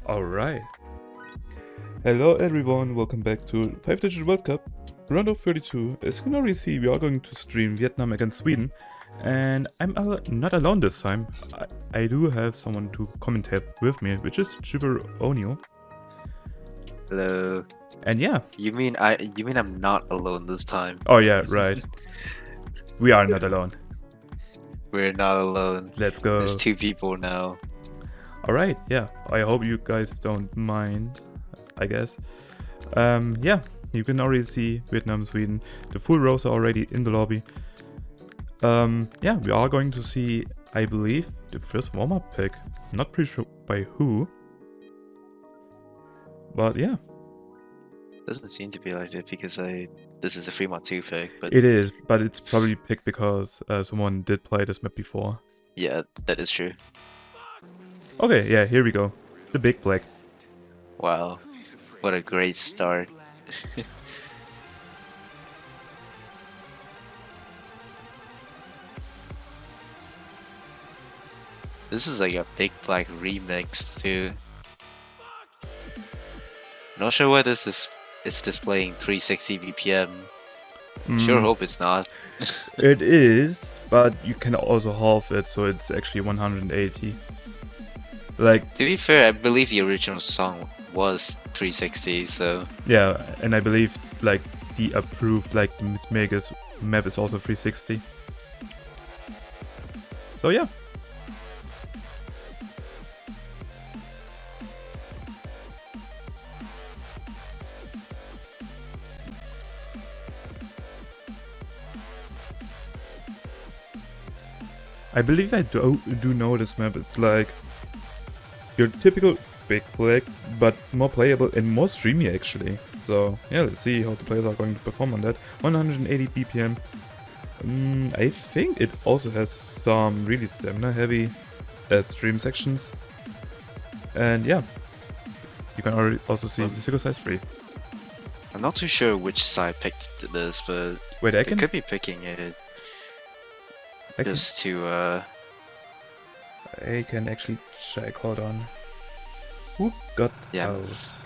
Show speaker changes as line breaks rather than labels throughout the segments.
Alright. Hello everyone, welcome back to 5-Digit World Cup, round of 32. As you can already see, we are going to stream Vietnam against Sweden. And I'm not alone this time. I do have someone to commentate with me, which is Jibber Onio.
Hello.
And yeah.
You mean I'm not alone this time?
Oh yeah, right. We are not alone.
We're not alone.
Let's go.
There's two people now.
Alright, yeah. I hope you guys don't mind, I guess. Yeah, you can already see Vietnam, Sweden. The full rows are already in the lobby. Yeah, we are going to see, I believe, the first warm-up pick. Not pretty sure by who. But yeah.
Doesn't seem to be like that because this is a Fremont 2 pick, but
It is, but it's probably picked because someone did play this map before.
yeah, that is true.
Okay, yeah, here we go. The big black.
Wow. What a great start. This is like a big black remix too. Not sure why this is it's displaying 360 BPM. Sure hope it's not.
It is, but you can also halve it, so it's actually 180. Like,
to be fair, I believe the original song was 360, so
yeah, and I believe like the approved like Megas map is also 360. So yeah. I believe I do know this map. It's like your typical big flag, but more playable and more streamy actually. So yeah, let's see how the players are going to perform on that. 180 BPM. I think it also has some really stamina heavy stream sections. And yeah, you can already also see the single size free.
I'm not too sure which side picked this, but
Wait, I
they
can.
could be picking it just to
I can actually check. Hold on. Who got those?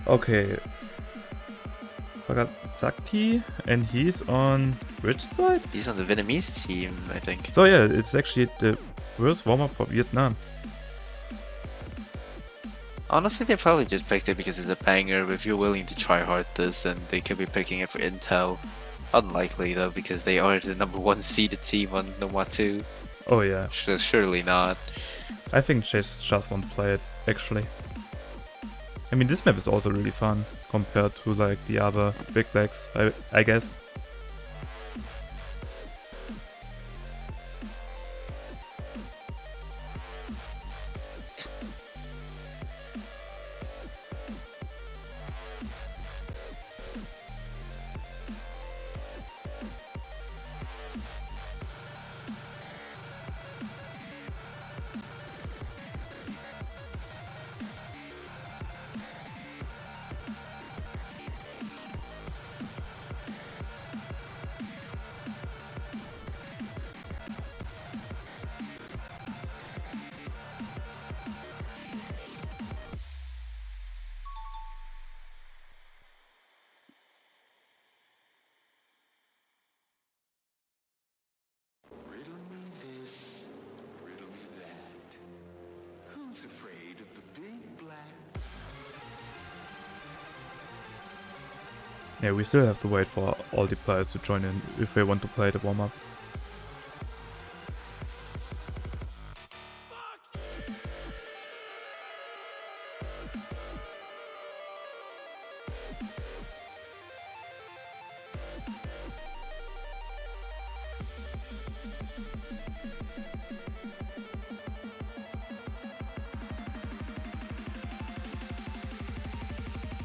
Okay. Sakti, and he's on which side?
He's on the Vietnamese team, I think.
So yeah, it's actually the worst warm-up for Vietnam.
Honestly, they probably just picked it because it's a banger. If you're willing to try hard this, then they could be picking it for intel. Unlikely though, because they are the #1 seeded team on Noma 2.
Oh yeah.
Surely not.
I think Chase just won't play it, actually. I mean, this map is also really fun compared to like the other big flags, I guess. Yeah, we still have to wait for all the players to join in if they want to play the warm-up.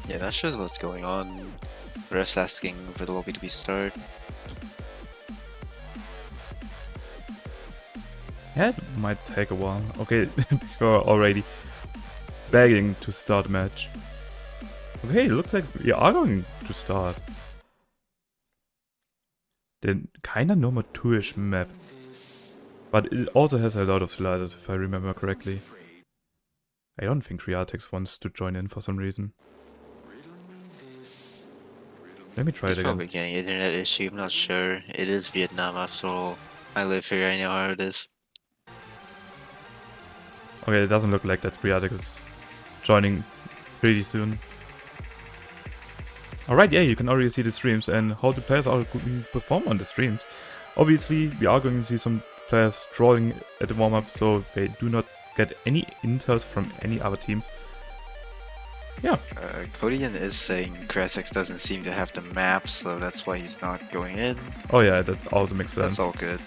Yeah, that shows what's going on. Refs asking for the lobby to be started.
Yeah, it might take a while. Okay, you're already begging to start a match. Okay, looks like we are going to start. The kinda Noma 2-ish map. But it also has a lot of sliders, if I remember correctly. I don't think Riatex wants to join in for some reason. Let me try
He's
it again.
probably getting internet issue, I'm not sure. It is Vietnam after all. I live here, I know how it is.
Okay, it doesn't look like that Riatex is joining pretty soon. Alright, yeah, you can already see the streams and how the players are going to perform on the streams. Obviously, we are going to see some players drawing at the warm-up, so they do not get any inters from any other teams. Yeah.
Kodian is saying Krasex doesn't seem to have the map, so that's why he's not going in.
Oh yeah, that also makes sense.
That's all good.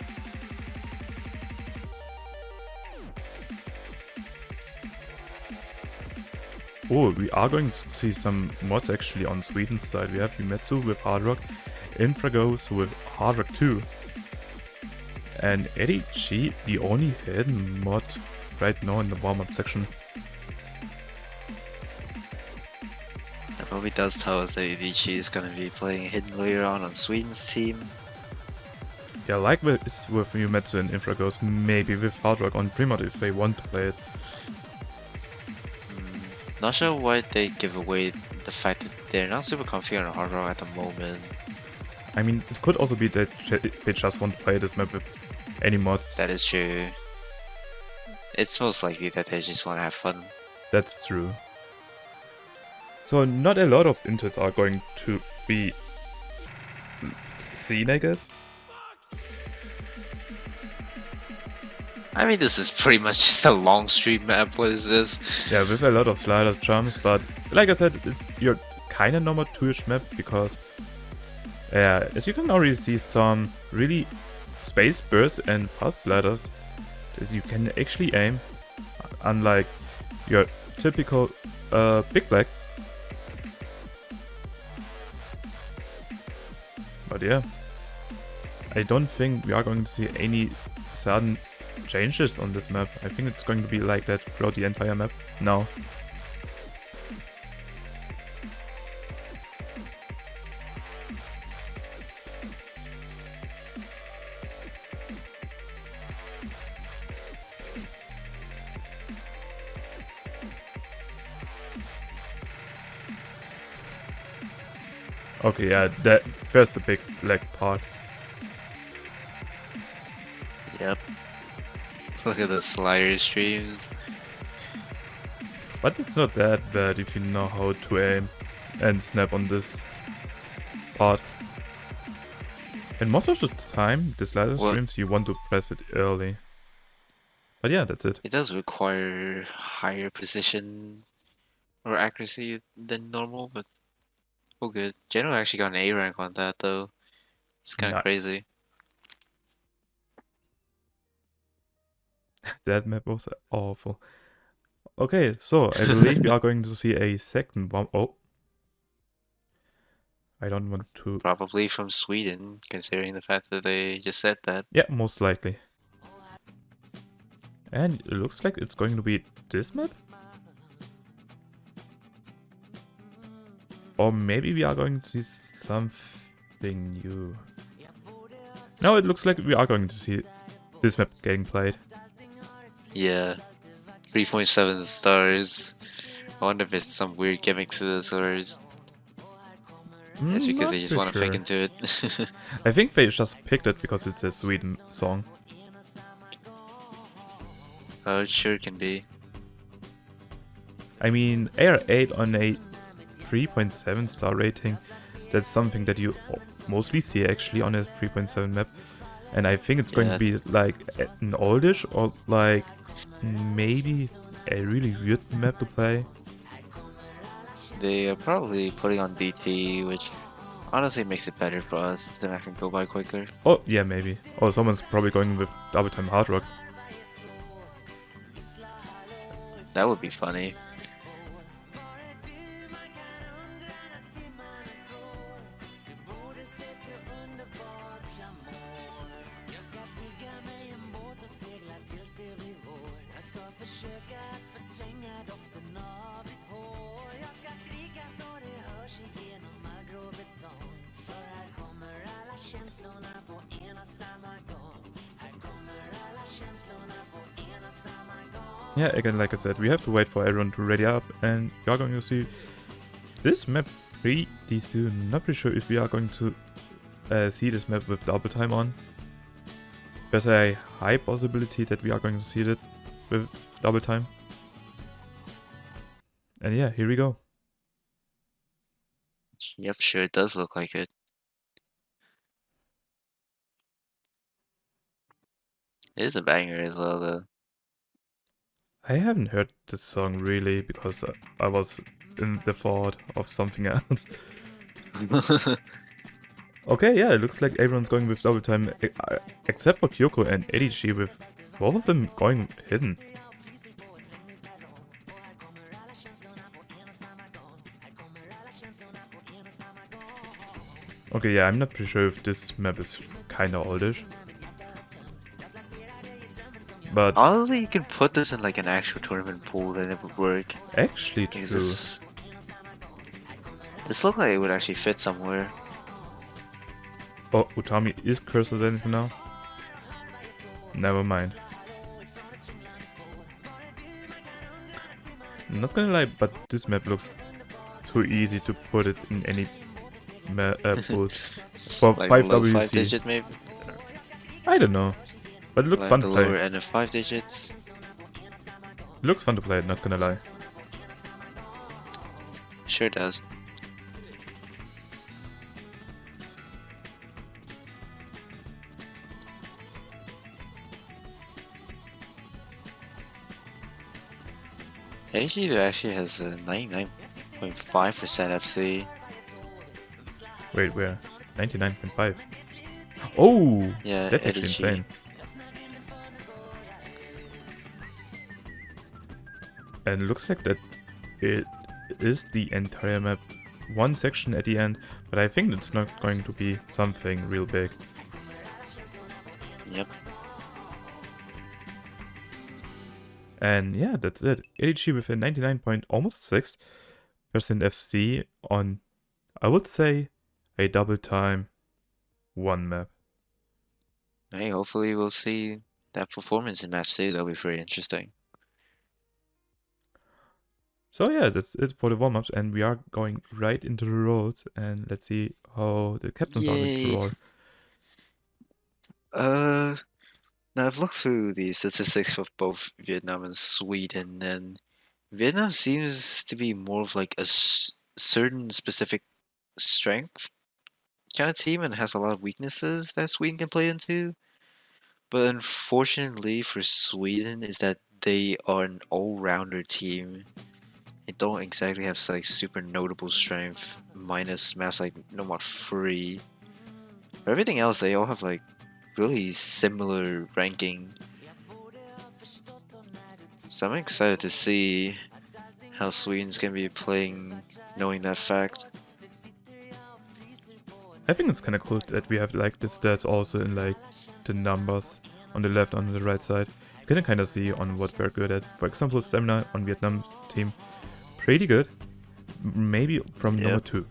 Oh, we are going to see some mods actually on Sweden's side. We have Yumetsu with Hard Rock, Infragos with Hard Rock 2. And Eddie G, the only hidden mod right now in the warm-up section.
That probably does tell us that EDG is gonna be playing hidden later on Sweden's team.
Yeah, like with Yumetsu and Infragos, maybe with Hard Rock on Premod if they want to play it.
Not sure why they give away the fact that they're not super confident on Hard Rock at the moment.
I mean, it could also be that they just want to play this map with any mods.
That is true. It's most likely that they just want to have fun.
That's true. So not a lot of inters are going to be seen, I guess.
I mean, this is pretty much just a long stream map. What is this?
Yeah, with a lot of sliders, jumps, but like I said, it's your kind of normal 2-ish map because, as you can already see, some really space bursts and fast sliders that you can actually aim, unlike your typical Big Black. But yeah, I don't think we are going to see any sudden changes on this map. I think it's going to be like that throughout the entire map now. Okay, yeah, there's the big black part.
Yep. Look at the slider streams.
But it's not that bad if you know how to aim and snap on this part. And most of the time, the slider streams, you want to press it early. But yeah, that's it.
It does require higher precision or accuracy than normal, but oh good. Geno actually got an A rank on that though. It's kind of crazy.
That map was awful. Okay, so I believe we are going to see a second bomb. Oh. I don't want to...
Probably from Sweden, considering the fact that they just said that.
Yeah, most likely. And it looks like it's going to be this map? Or maybe we are going to see something new. No, it looks like we are going to see this map getting played.
Yeah. 3.7 stars. I wonder if it's some weird gimmick to this or it's because they just want to pick into it.
I think they just picked it because it's a Sweden song.
Oh, it sure can be.
I mean, AR8 on a 3.7 star rating, that's something that you mostly see actually on a 3.7 map. And I think it's going to be like an oldish or like maybe a really weird map to play.
They are probably putting on DT, which honestly makes it better for us. The map can go by quicker.
Oh, yeah, maybe. Oh, someone's probably going with Double Time Hard Rock.
That would be funny.
yeah, again, like I said, we have to wait for everyone to ready up, and we are going to see this map 3, these two. Not pretty sure if we are going to see this map with double time on. There's a high possibility that we are going to see it with double time. And yeah, here we go.
Yep, sure, it does look like it. It is a banger as well, though.
I haven't heard this song really because I was in the thought of something else. Okay, yeah, it looks like everyone's going with double time except for Kyoko and Edichi, with both of them going hidden. Okay, yeah, I'm not pretty sure if this map is kinda oldish. But
Honestly, you could put this in like an actual tournament pool and it would work.
actually true.
This looks like it would actually fit somewhere.
Oh, Utami is cursed identity now? Never mind. Not gonna lie, but this map looks too easy to put it in any pool. For
Like
5
low
WC.
5 digit maybe?
I don't know. But it looks
Like
fun
the
to play.
lower end of 5 digits?
It looks fun to play, not gonna lie.
Sure does. AG actually has a 99.5% FC.
Wait, where? 99.5. Oh!
Yeah,
That's actually
Edichi.
insane. And it looks like that it is the entire map. One section at the end, but I think it's not going to be something real big.
Yep.
And yeah, that's it. Edichi with a 99 almost 6% FC on, I would say, a double time one map.
Hey, hopefully we'll see that performance in map 2. That'll be very interesting.
So yeah, that's it for the warm-ups, and we are going right into the rolls, and let's see how the captains are going to
Yay.
roll.
Now I've looked through the statistics of both Vietnam and Sweden, and Vietnam seems to be more of like a certain specific strength kind of team and has a lot of weaknesses that Sweden can play into. But unfortunately for Sweden is that they are an all-rounder team. They don't exactly have like super notable strength, minus maps like Nomad Free. But everything else, they all have like really similar ranking. So I'm excited to see how Sweden's gonna be playing, knowing that fact.
I think it's kind of cool that we have like the stats also in like the numbers on the left, on the right side. You can kind of see on what we're good at. For example, stamina on Vietnam's team, pretty good. Maybe from number 2.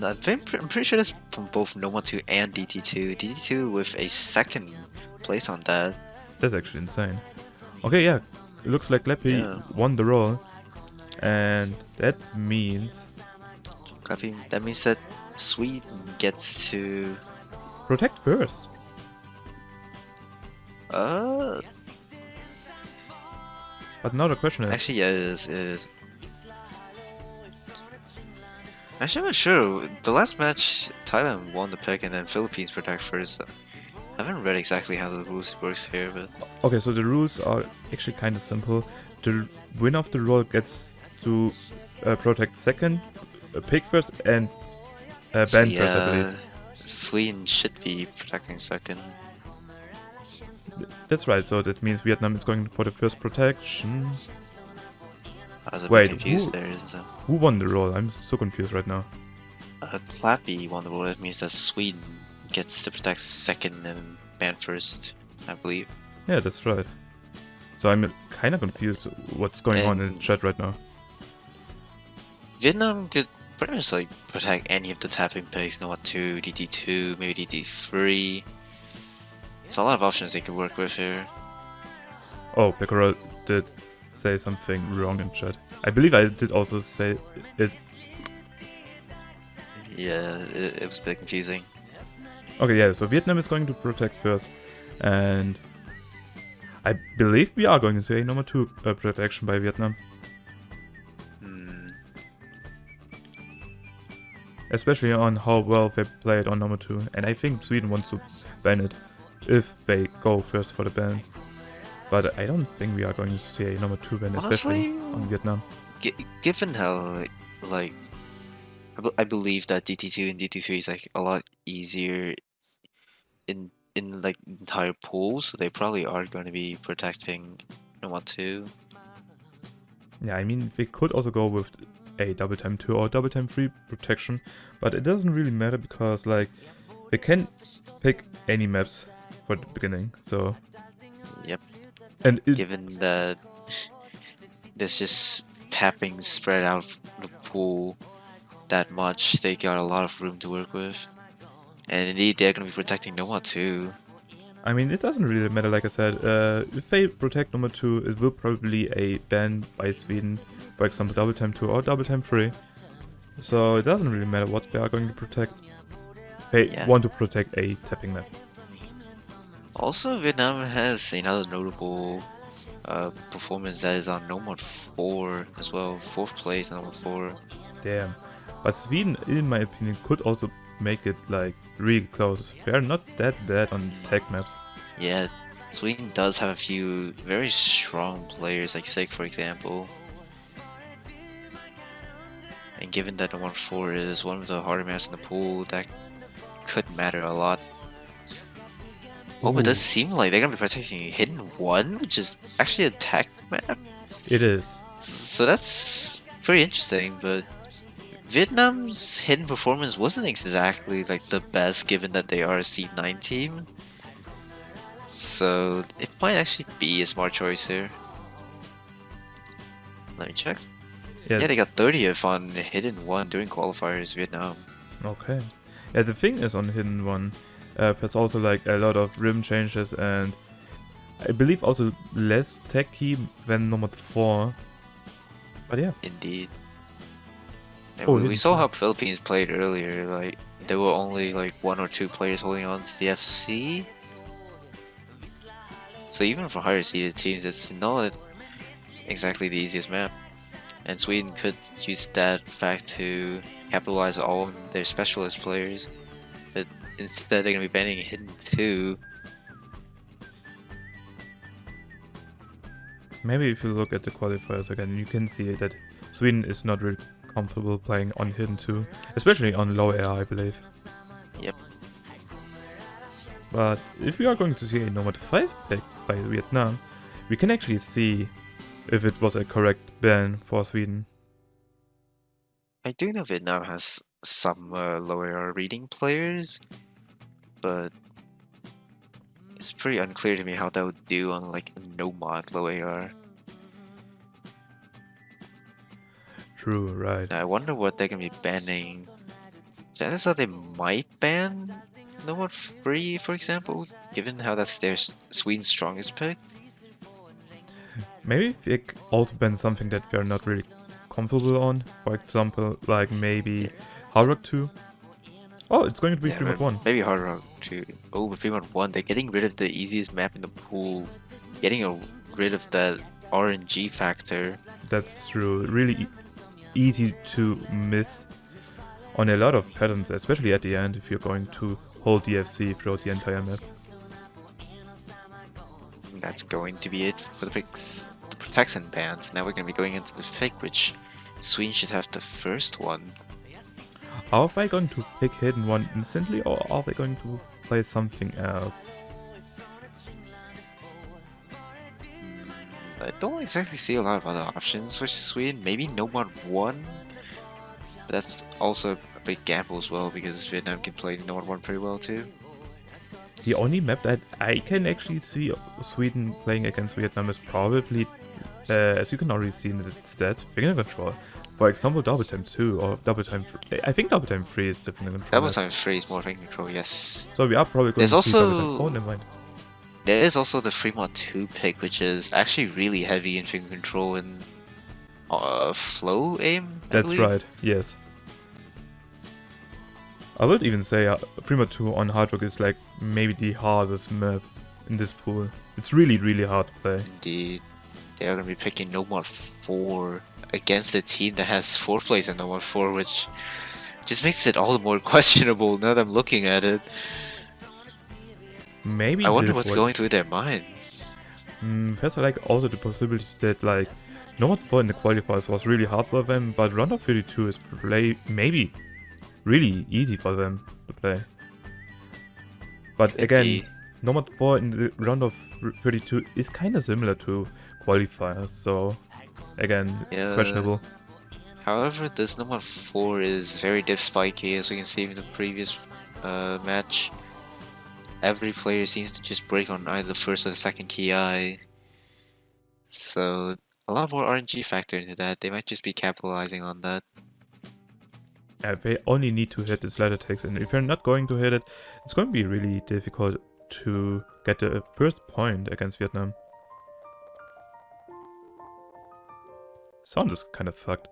I'm pretty sure that's from both Noma 2 and DT2. DT2 with a second place on that.
That's actually insane. Okay, yeah. It looks like Leppy won the roll. And that means...
That means that Sweden gets to...
protect first.
But
now the question is...
actually, yeah, it is. Actually, I'm not sure. The last match, Thailand won the pick and then Philippines protect first. I haven't read exactly how the rules works here, but...
Okay, so the rules are actually kind of simple. The winner of the roll gets to protect second, pick first, and ban first, I believe.
Sweden should be protecting second.
That's right, so that means Vietnam is going for the first protection.
I was a
Wait,
bit confused there, isn't it?
Who won the roll? I'm so confused right now.
Clappy won the roll. That means that Sweden gets to protect second and ban first, I believe.
Yeah, that's right. So I'm kind of confused what's going on in the chat right now.
Vietnam could pretty much like protect any of the tapping picks, Nova 2, DD2, maybe DD3. There's a lot of options they could work with here.
Oh, Pickerel did say something wrong in chat. I believe I did also say it.
Yeah, it was a bit confusing.
Okay, yeah, so Vietnam is going to protect first. And I believe we are going to see a number 2 protection by Vietnam. Especially on how well they played on number 2. And I think Sweden wants to ban it if they go first for the ban. But I don't think we are going to see a number 2 ban, especially on Vietnam.
Given how, like, I believe that DT2 and DT3 is like a lot easier in like entire pools, so they probably are going to be protecting number 2.
Yeah, I mean, they could also go with a double time 2 or double time 3 protection, but it doesn't really matter because, like, they can pick any maps for the beginning, so...
Yep.
And
given that there's just tapping spread out the pool that much, they got a lot of room to work with. And indeed, they're going to be protecting Noma too.
I mean, it doesn't really matter, like I said. If they protect number 2, it will probably a ban by Sweden, for example, double time 2 or double time 3. So it doesn't really matter what they are going to protect. They want to protect a tapping map.
Also, Vietnam has another notable performance that is on Nomad 4 as well. 4th place on Nomad 4.
Damn. But Sweden, in my opinion, could also make it like really close. They are not that bad on tag maps.
Yeah, Sweden does have a few very strong players, like Sig for example. And given that Nomad 4 is one of the harder maps in the pool, that could matter a lot. Oh, it does seem like they're gonna be protecting Hidden 1, which is actually a tech map.
It is.
So that's pretty interesting, but Vietnam's hidden performance wasn't exactly like the best given that they are a C9 team. So it might actually be a smart choice here. Let me check.
Yes.
Yeah, they got 30th on Hidden 1 during qualifiers, Vietnam.
Okay. Yeah, the thing is on Hidden 1, there's also like a lot of rim changes and I believe also less techy than number 4. But yeah.
Indeed. And we saw how Philippines played earlier, like there were only like 1 or 2 players holding on to the FC. So even for higher seeded teams, it's not exactly the easiest map. And Sweden could use that fact to capitalize on their specialist players. But instead they're going to be banning Hidden 2.
Maybe if you look at the qualifiers again, you can see that Sweden is not really comfortable playing on Hidden 2, especially on low air, I believe.
Yep.
But if we are going to see a Nomad 5 picked by Vietnam, we can actually see if it was a correct ban for Sweden.
I do know Vietnam has some low air reading players, but it's pretty unclear to me how that would do on like a no mod low AR.
True, right.
I wonder what they're gonna be banning. Chances are they might ban no mod free, for example, given how that's their Sweden's strongest pick.
Maybe they also ban something that they're not really comfortable on. For example, like maybe Hard Rock 2. Oh, it's going to be 3.1.
Maybe Hard Rock 2. Oh, but 3.1, they're getting rid of the easiest map in the pool. Getting rid of that RNG factor.
That's true. Really easy to miss on a lot of patterns, especially at the end if you're going to hold DFC throughout the entire map.
That's going to be it for the picks, the protection bans. Now we're going to be going into the pick, which Sweden should have the first one.
Are they going to pick Hidden 1 instantly, or are they going to play something else?
I don't exactly see a lot of other options for Sweden. Maybe no mod 1. But that's also a big gamble as well, because Vietnam can play no mod 1 pretty well too.
The only map that I can actually see Sweden playing against Vietnam is probably, as you can already see in the stats, Finger Control. For example, Double Time 2 or Double Time 3. I think Double Time 3 is the Finger Control.
Double Time 3 is more Finger Control, yes.
So we are probably going to see Double Time 4, never mind.
There is also the Fremont 2 pick, which is actually really heavy in finger control and flow aim, I
That's
believe.
right, yes. I would even say Fremont 2 on Hard Rock is like maybe the hardest map in this pool. It's really, really hard to play.
Indeed. They are going to be picking Nomad 4 against a team that has 4 plays in Nomad 4, which just makes it all the more questionable now that I'm looking at it.
Maybe
I wonder what's going through their mind.
First, I like also the possibility that like Nomad 4 in the qualifiers was really hard for them, but round of 32 is maybe really easy for them to play. But
Could
again,
be.
Nomad 4 in the round of 32 is kind of similar to qualifiers, so again,
Yeah.
questionable.
However, this Nomad 4 is very diff spiky, as we can see in the previous match. Every player seems to just break on either the first or the second ki. So a lot more RNG factor into that. They might just be capitalizing on that.
Yeah, they only need to hit this ladder text, and if you're not going to hit it, it's going to be really difficult to get the first point against Vietnam. Sound is kind of fucked.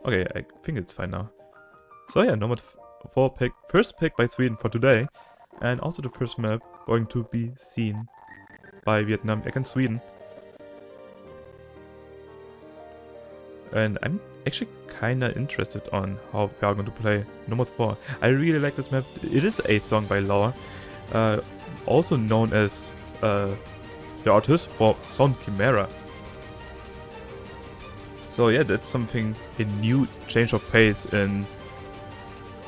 Okay, I think it's fine now. So yeah, Nomad 4 pick, first pick by Sweden for today, and also the first map going to be seen by Vietnam against Sweden. And I'm actually kinda interested on how we are going to play Nomad 4. I really like this map. It is a song by Law, also known as the artist for Sound Chimera. So yeah, that's something, a new change of pace in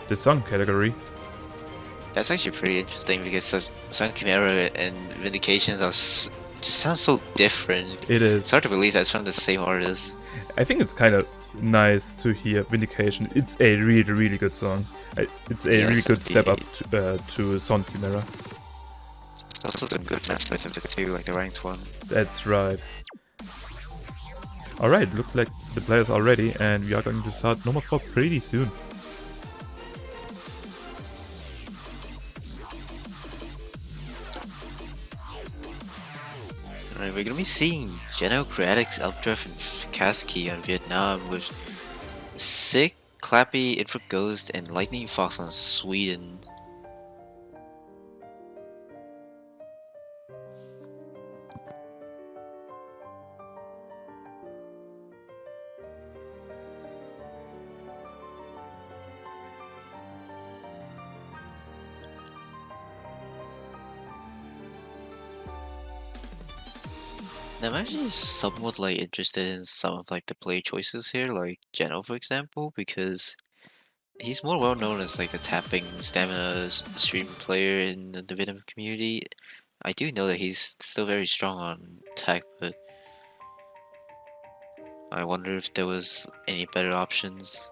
the song category.
That's actually pretty interesting because Sun Chimera and Vindications are just sound so different.
It is.
It's hard to believe that's from the same artist.
I think it's kind of nice to hear Vindication. It's a really, really good song. It's a really
Yes,
good step up
indeed.
to Sound Chimera.
It's also some good match plays of it too, like the ranked one.
That's right. Alright, looks like the players are ready and we are going to start Nomad 4 pretty soon.
Alright, we're gonna be seeing Geno, Creatix, Elpdrift, and Kaski on Vietnam with Sick, Clappy, Infra Ghost, and Lightning Fox on Sweden. I'm actually somewhat like interested in some of like the play choices here, like Geno for example, because he's more well known as like a tapping stamina stream player in the Vietnam community. I do know that he's still very strong on tech, but I wonder if there was any better options.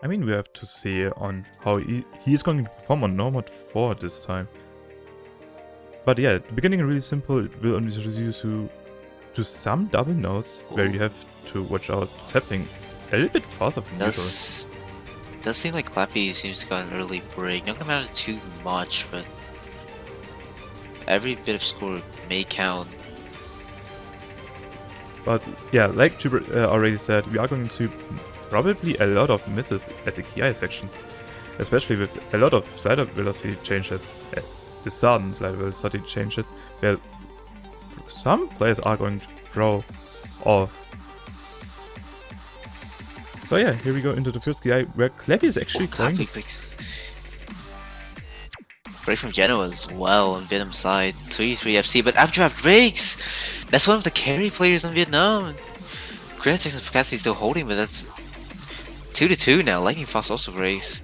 I mean, we have to see on how he is going to perform on Nomad 4 this time. But yeah, the beginning is really simple. It will introduce you to some double notes where you have to watch out tapping a little bit faster than usual.
Does seem like Clappy seems to got an early break. Not gonna matter too much, but every bit of score may count.
But yeah, like Jubert already said, we are going to probably a lot of misses at the KI sections, especially with a lot of slider velocity changes, the sudden slider velocity changes, where some players are going to throw off. So yeah, here we go into the first KI, where Clappy is actually going.
Clappy picks. Break from Genoa as well on Vietnam side, 3-3 FC, but Updraft breaks! That's one of the carry players in Vietnam. Creatix and Fakasi still holding, but that's 2-2 now. Lightning Fox also breaks.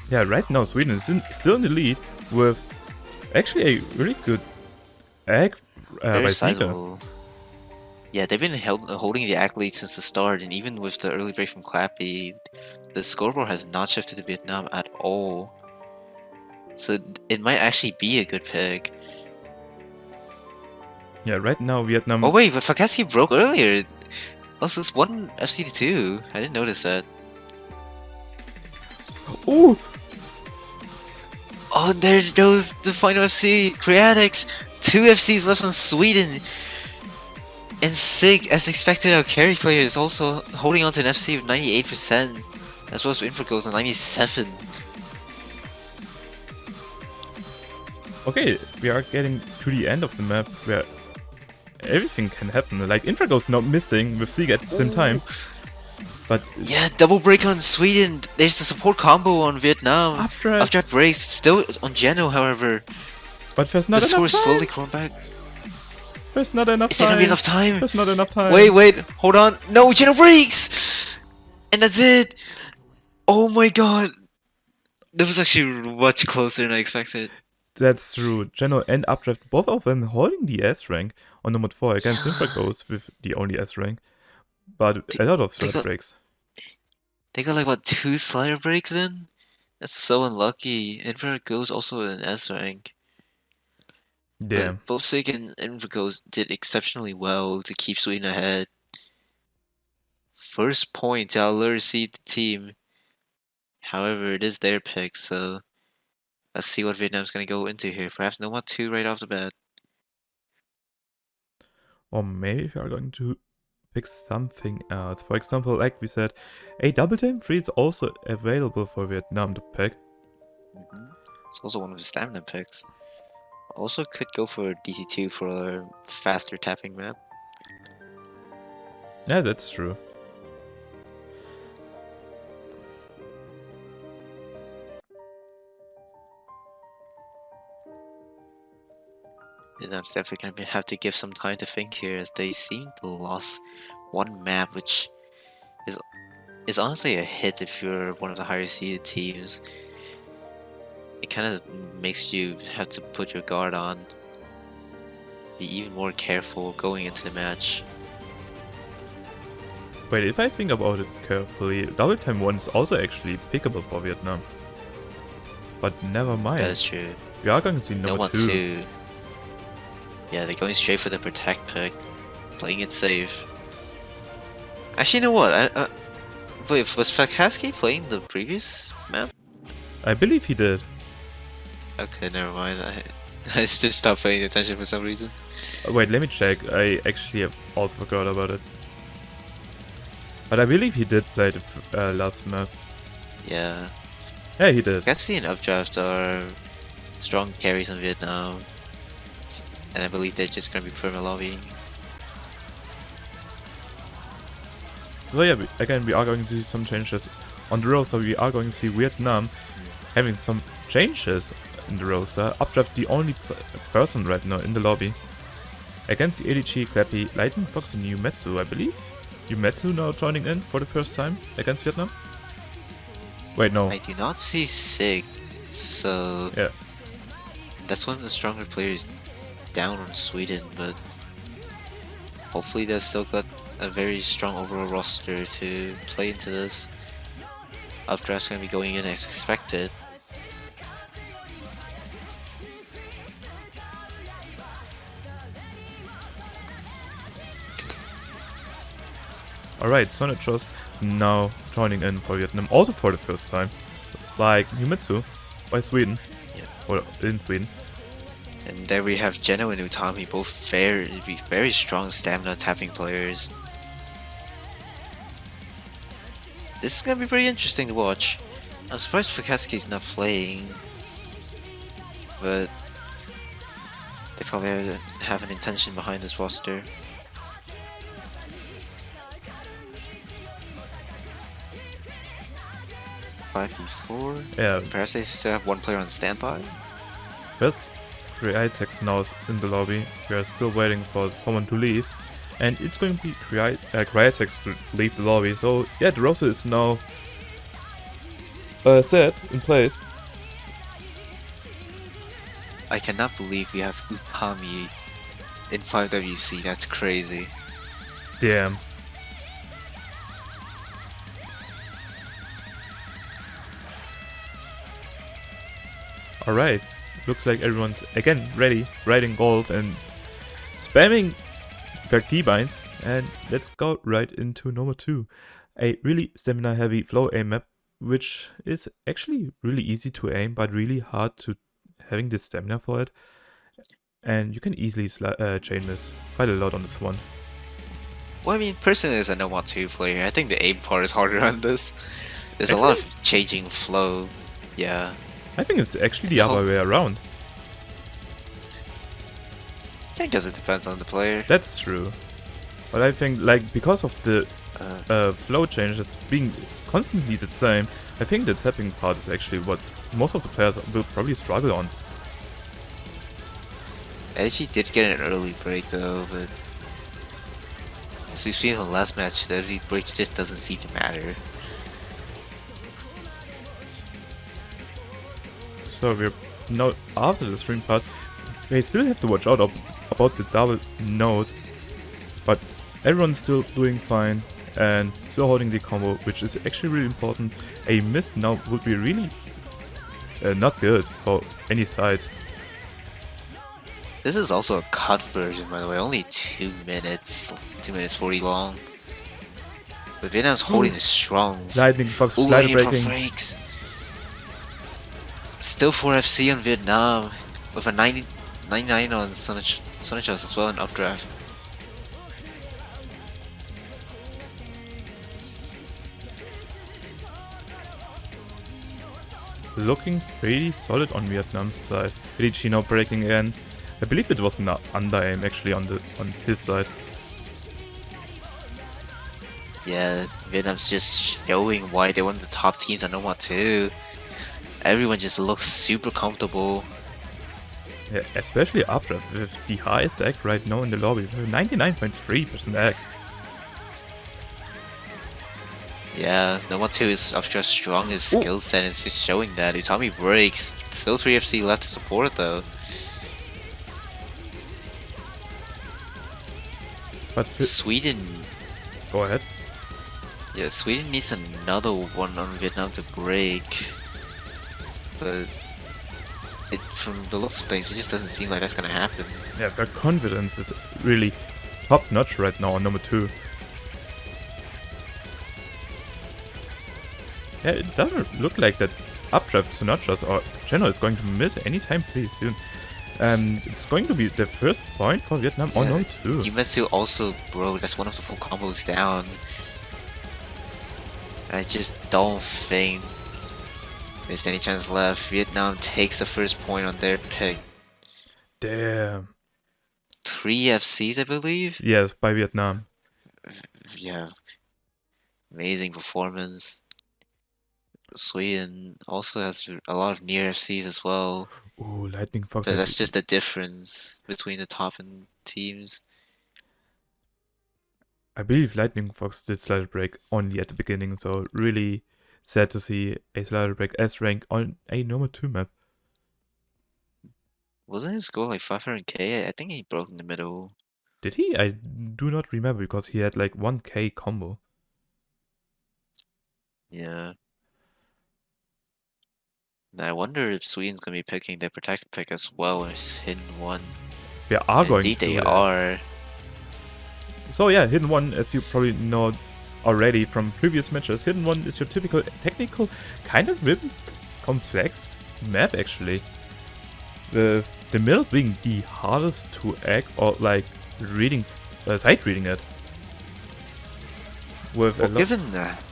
Yeah, right now Sweden is still in the lead with actually a really good egg
Very
by
sizable. Yeah, they've been holding the egg lead since the start, and even with the early break from Clappy, the scoreboard has not shifted to Vietnam at all. So it might actually be a good pick.
Yeah, right now Vietnam.
Oh wait, but Fakasi broke earlier. Also, it's 1 FC to 2. I didn't notice that.
Ooh!
Oh, there goes the final FC. Creatics. 2 FCs left on Sweden. And Sig, as expected, our carry player is also holding on to an FC of 98%. As well as Infra goes on 97.
Okay, we are getting to the end of the map where everything can happen. Like, Infrago's not missing with Sieg at the same time. But
yeah, double break on Sweden. There's a support combo on Vietnam.
Updraft
breaks. Still on Geno, however.
But there's not
The score
enough
is
time.
slowly crawling back.
There's not enough
Is there
time.
gonna be enough time?
There's not enough time.
Wait, hold on. No, Geno breaks! And that's it! Oh my god. That was actually much closer than I expected.
That's true. Geno and Updraft, both of them holding the S rank on Nomad 4 against Infragos with the only S rank. But a lot of third breaks.
They got like, what, 2 slider breaks then? That's so unlucky. Infragos also in S rank.
Yeah.
But both Sig and Infragos did exceptionally well to keep Sweden ahead. First point to Allure seed the team. However, it is their pick, so let's see what Vietnam's gonna go into here. Perhaps Nomad 2 right off the bat.
Or maybe we are going to pick something else. For example, like we said, a Double Time 3 is also available for Vietnam to pick.
It's also one of the stamina picks. Also could go for DC2 for a faster tapping map.
Yeah, that's true.
Vietnam's definitely gonna have to give some time to think here, as they seem to lost one map, which is honestly a hit if you're one of the higher seeded teams. It kind of makes you have to put your guard on, be even more careful going into the match.
Wait, if I think about it carefully, Double Time 1 is also actually pickable for Vietnam. But never mind.
That's true.
We are going to see
No
Nomad
one
2.
Yeah, they're going straight for the protect pick, playing it safe. Actually, you know what? Wait, was Fakaski playing the previous map?
I believe he did.
Okay, never mind. I just stopped paying attention for some reason.
Wait, let me check. I actually have also forgot about it. But I believe he did play the last map.
Yeah.
Yeah, he did.
Fakaski and Updraft are strong carries in Vietnam. And I believe they're just gonna be perma lobbying.
So yeah, again, we are going to see some changes on the roster. We are going to see Vietnam having some changes in the roster. Updraft the only person right now in the lobby. Against the ADG, Clappy, Lightning Fox and Yumetsu, I believe. Yumetsu now joining in for the first time against Vietnam. Wait, no.
I do not see Sig, so
Yeah.
that's one of the stronger players down on Sweden, but hopefully they've still got a very strong overall roster to play into this. Updraft's gonna be going in as expected.
Alright, Sonachos now joining in for Vietnam, also for the first time. Like Yumetsu by Sweden.
Yeah.
Or in Sweden.
And there we have Geno and Utami, both very strong stamina tapping players. This is gonna be pretty interesting to watch. I'm surprised Fakaski's not playing, but they probably have an intention behind this roster. Five v 4.
Yeah,
Perhaps they still have one player on standby.
there's Createx now in the lobby. We are still waiting for someone to leave. And it's going to be Createx to leave the lobby. So yeah, the roster is now set in place.
I cannot believe we have Utami in 5WC. That's crazy.
Damn. Alright, looks like everyone's again ready, riding gold and spamming their keybinds. And let's go right into number 2. A really stamina heavy flow aim map which is actually really easy to aim, but really hard to having the stamina for it. And you can easily chain miss quite a lot on this one.
Well, I mean, personally, as a No Mod 2 player, I think the aim part is harder on this. There's a lot of changing flow. Yeah.
I think it's actually the other way around.
I guess it depends on the player.
That's true. But I think, like, because of the flow change that's being constantly the same, I think the tapping part is actually what most of the players will probably struggle on.
Edgy did get an early break though, but as we've seen in the last match, the early break just doesn't seem to matter.
So we're now after the stream part, they still have to watch out about the double nodes, but everyone's still doing fine and still holding the combo, which is actually really important. A miss now would be really not good for any side.
This is also a cut version, by the way, only 2 minutes, 2 minutes 40 long. But Vietnam's holding it strong.
Lightning Fox
Ooh,
flight
Lightning
breaking.
breaks. Still 4 FC on Vietnam with a 99 on Sonichos as well in updraft.
Looking pretty solid on Vietnam's side. Richie now breaking in. I believe it was an under aim actually on his side.
Yeah, Vietnam's just showing why they're one of the top teams on No Mod 2. Everyone just looks super comfortable.
Yeah, especially updraft with the highest egg right now in the lobby, 99.3% egg.
Yeah, No Mod 2 is Updraft's strongest skill set and it's just showing that. Utami breaks. Still 3 FC left to support it though.
But
Sweden.
Go ahead.
Yeah, Sweden needs another one on Vietnam to break. But from the looks of things, it just doesn't seem like that's gonna happen.
Yeah, their confidence is really top notch right now on number 2. Yeah, it doesn't look like that updraft Sinatras or Channel is going to miss anytime pretty soon. It's going to be the first point for Vietnam on number 2.
Yumetsu also broke, that's one of the full combos down. I just don't think there's any chance left. Vietnam takes the first point on their pick.
Damn.
3 FCs, I believe?
Yes, by Vietnam.
Yeah. Amazing performance. Sweden also has a lot of near FCs as well.
Ooh, Lightning Fox.
But that's just the difference between the top and teams.
I believe Lightning Fox did slider break only at the beginning, so really sad to see a slider break S rank on a number 2 map.
Wasn't his score like 500k? I think he broke in the middle.
Did he? I do not remember because he had like 1k combo.
Yeah. I wonder if Sweden's gonna be picking their protect pick as well as Hidden One.
They are going to.
Indeed, they are.
So yeah, Hidden One, as you probably know already from previous matches, Hidden One is your typical technical, kind of complex map actually. The middle being the hardest to egg or like reading, sight reading it. With
well, given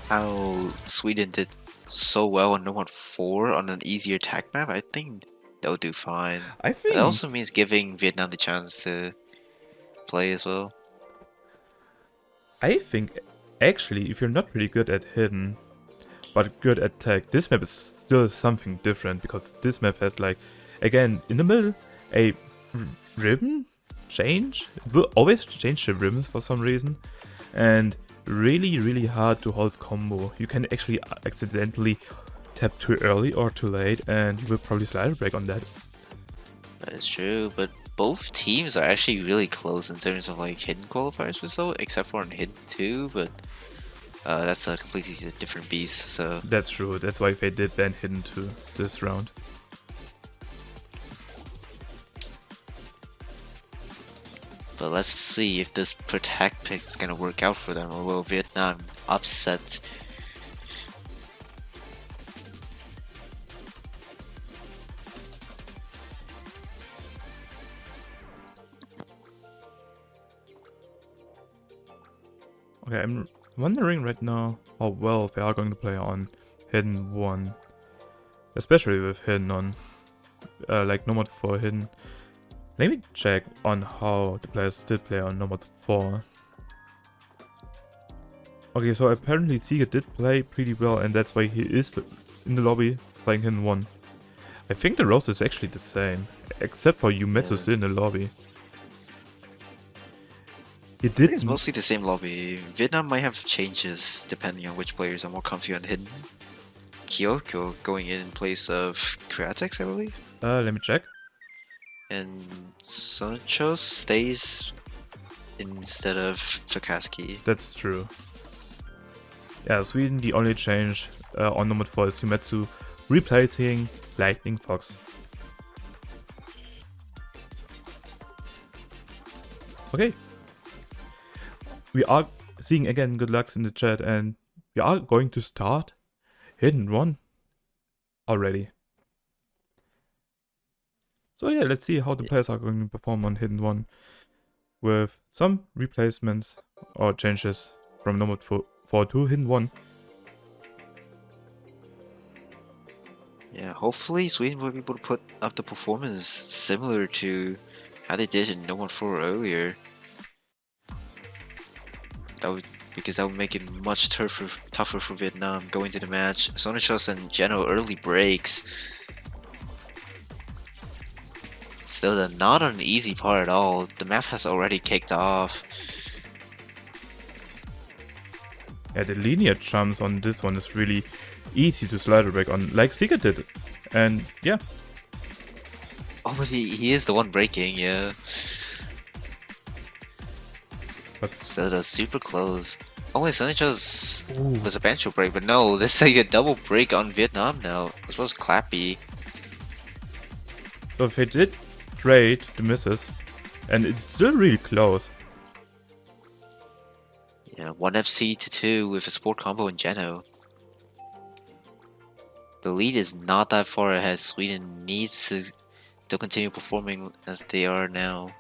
how Sweden did so well on No Mod 4 on an easier attack map, I think they'll do fine.
I think
it also means giving Vietnam the chance to play as well.
I think actually if you're not really good at hidden but good at tech, this map is still something different because this map has like, again, in the middle, a ribbon change. It will always change the ribbons for some reason, and really hard to hold combo. You can actually accidentally tap too early or too late and you will probably slider break on that.
That is true, but both teams are actually really close in terms of like hidden qualifiers result, except for on hidden 2, but that's a completely different beast, so...
That's true, that's why they did ban hidden 2 this round.
But let's see if this protect pick is gonna work out for them, or will Vietnam upset
Okay, I'm wondering right now how well they are going to play on Hidden 1. Especially with Hidden on, like Nomad 4 Hidden. Let me check on how the players did play on Nomad 4. Okay, so apparently Sieger did play pretty well, and that's why he is in the lobby playing Hidden 1. I think the roster is actually the same, except for Yumetsu still in the lobby. He did.
It's mostly the same lobby. Vietnam might have changes depending on which players are more comfy on Hidden. Kyoko going in place of Kratex, I believe.
Let me check.
And Sancho stays instead of Tokaski.
That's true. Yeah, Sweden, the only change on Nomad 4 is Yumetsu replacing Lightning Fox. Okay. We are seeing again good lucks in the chat, and we are going to start Hidden 1 already. So yeah, let's see how the players are going to perform on Hidden 1 with some replacements or changes from Nomad 4 to Hidden 1.
Yeah, hopefully Sweden will be able to put up the performance similar to how they did in No 1 4 earlier. Because that would make it much tougher for Vietnam going to the match. Sonichos and Geno early breaks. Still, they're not an easy part at all. The map has already kicked off.
Yeah, the linear jumps on this one is really easy to slider break on, like Sieger did. And yeah.
Oh, but he is the one breaking, yeah.
But
still, they're super close. Oh wait, Sonichos was a bancho break, but no, this is like a double break on Vietnam now, as well as Clappy.
So if they did trade the misses, and it's still really close.
Yeah, 1 FC to 2 with a support combo in Geno. The lead is not that far ahead. Sweden needs to still continue performing as they are now.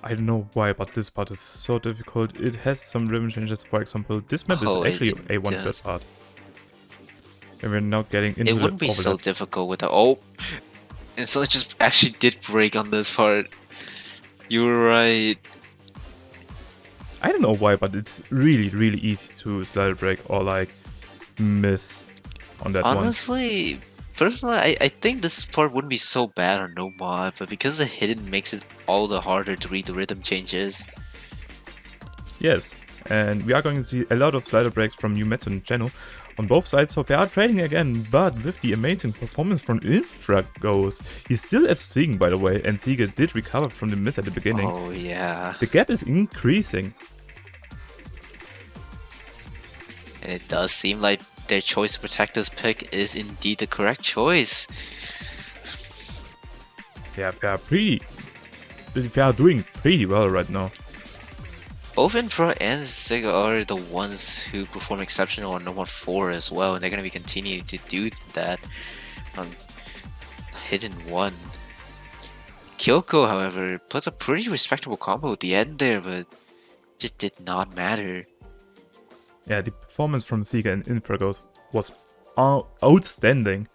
I don't know why, but this part is so difficult. It has some ribbon changes. For example, this map is actually a one-shot part. And we're now getting into
it wouldn't be so difficult with the and so it just actually did break on this part. You were right.
I don't know why, but it's really, really easy to slider break or like miss on that one.
Honestly, personally, I think this part wouldn't be so bad on no mod, but because the hidden makes it all the harder to read the rhythm changes.
Yes, and we are going to see a lot of slider breaks from Yumetsu and Geno on both sides, so they are trading again, but with the amazing performance from Infragos. He's still FC, by the way, and Sieger did recover from the miss at the beginning.
Oh yeah.
The gap is increasing.
And it does seem like their choice to protect this pick is indeed the correct choice.
Yeah, they are doing pretty well right now.
Both Infra and Sieger are the ones who perform exceptional on No 1 4 as well, and they're going to be continuing to do that on Hidden 1. Kyoko, however, puts a pretty respectable combo at the end there, but just did not matter.
Yeah, the performance from Sieger and Infragos was outstanding,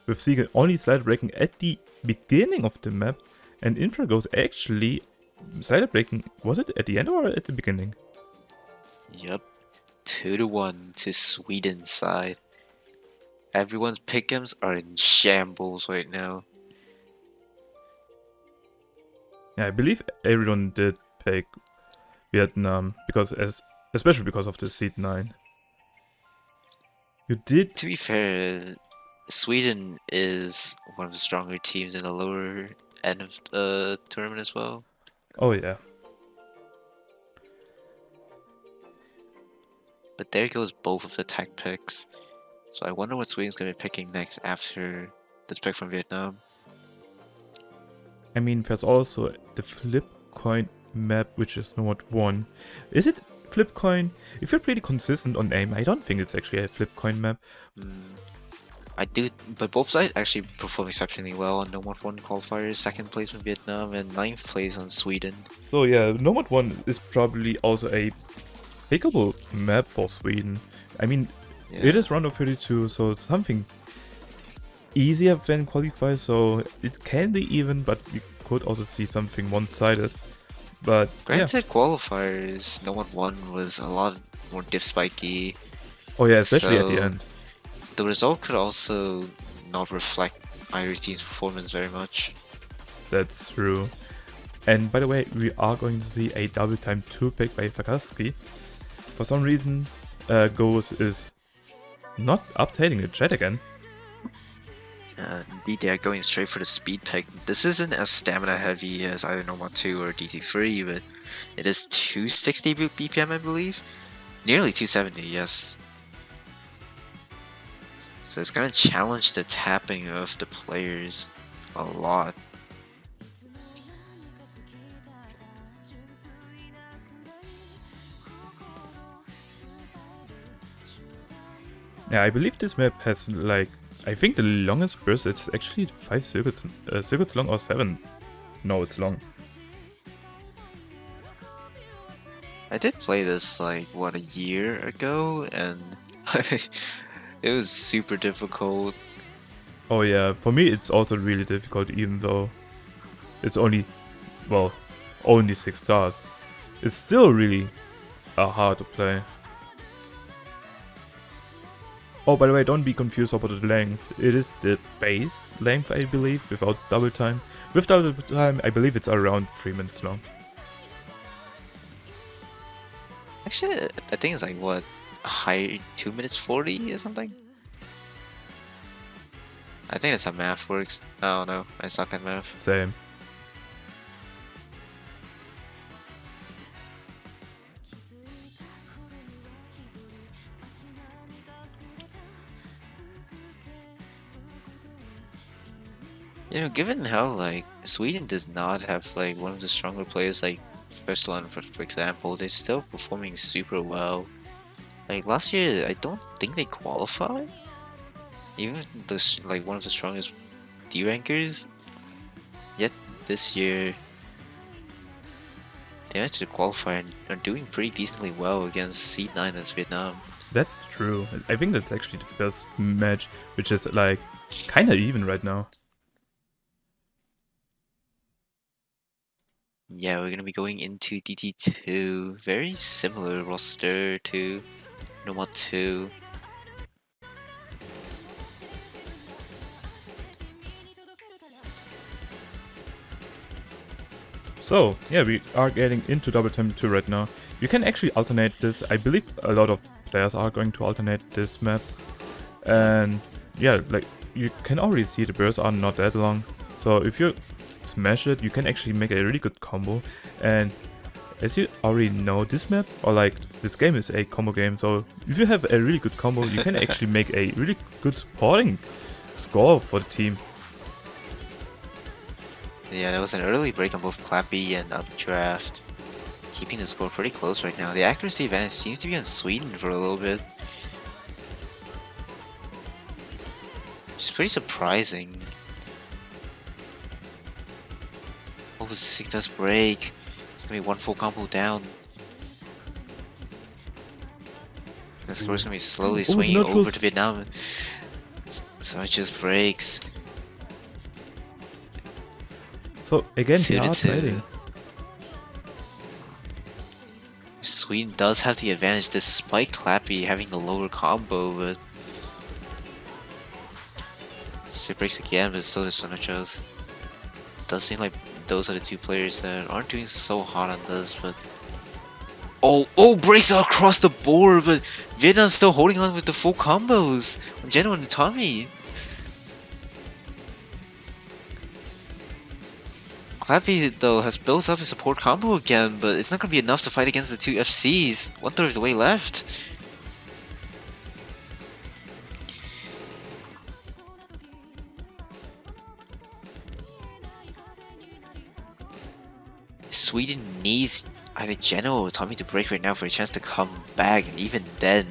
with Sieger only slider breaking at the beginning of the map, and Infragos actually slider breaking, was it at the end or at the beginning?
Yep, 2-1 to Sweden's side. Everyone's pick'ems are in shambles right now.
Yeah, I believe everyone did pick Vietnam, especially because of the seed 9. You did.
To be fair, Sweden is one of the stronger teams in the lower end of the tournament as well.
Oh yeah.
But there goes both of the tech picks. So I wonder what Sweden's going to be picking next after this pick from Vietnam.
I mean, there's also the Flipcoin map, which is not one. Is it Flipcoin? If you're pretty consistent on aim, I don't think it's actually a Flipcoin map.
I do, but both sides actually perform exceptionally well on Nomad 1 qualifiers, second place on Vietnam, and ninth place on Sweden.
So yeah, Nomad 1 is probably also a pickable map for Sweden. I mean,
Yeah.
it is round of 32, so it's something easier than qualifiers, so it can be even, but you could also see something one-sided. But yeah.
Granted, qualifiers, Nomad 1 was a lot more diff spiky.
Oh yeah, especially at the
So-
end.
The result could also not reflect either team's performance very much.
That's true. And by the way, we are going to see a double time 2 pick by Fakaski. For some reason, Ghost is not updating the chat again.
Indeed, they are going straight for the speed pick. This isn't as stamina heavy as either Nomad 2 or DT3, but it is 260 BPM, I believe. Nearly 270, yes. So it's gonna challenge the tapping of the players a lot.
Yeah, I believe this map has like, I think the longest burst is actually 5 circuits, circuits long or 7. No, it's long.
I did play this like, what, a year ago, and it was super difficult.
Oh yeah, for me it's also really difficult, even though it's only, well, only 6 stars. It's still really hard to play. Oh, by the way, don't be confused about the length. It is the base length, I believe, without double time. With double time, I believe it's around 3 minutes long.
Actually, I think it's like, what, a high 2 minutes 40 or something? I think that's how math works. I don't know, I suck at math.
Same.
You know, given how like Sweden does not have like one of the stronger players like Versland for example, they're still performing super well. Like last year, I don't think they qualified. Even this like one of the strongest D rankers. Yet this year, they managed to qualify and are doing pretty decently well against Seed 9 as Vietnam.
That's true. I think that's actually the first match, which is like kinda even right now.
Yeah, we're gonna be going into DT2. Very similar roster to Nomad 2.
So, yeah, we are getting into Double Time 2 right now. You can actually alternate this. I believe a lot of players are going to alternate this map. And yeah, like you can already see the bursts are not that long. So if you smash it, you can actually make a really good combo. And as you already know, this map, or like this game is a combo game. So if you have a really good combo, you can actually make a really good supporting score for the team.
Yeah, there was an early break on both Clappy and Updraft, keeping the score pretty close right now. The accuracy advantage seems to be on Sweden for a little bit. Which is pretty surprising. Oh, the sick does break. It's gonna be one full combo down. The score's gonna be slowly swinging
not
over
close.
to Vietnam. So it just breaks.
So again, they are
2-2.
trading.
Sweden does have the advantage despite Clappy having the lower combo, but it breaks again, but still just Sonachos. Does seem like those are the two players that aren't doing so hot on this, but oh, breaks across the board, but Vietnam's still holding on with the full combos on Genoa and Tommy. Clappy though has built up his support combo again, but it's not gonna be enough to fight against the two FCs. 1/3 of the way left. Sweden needs either Genoa or Tommy to break right now for a chance to come back, and even then,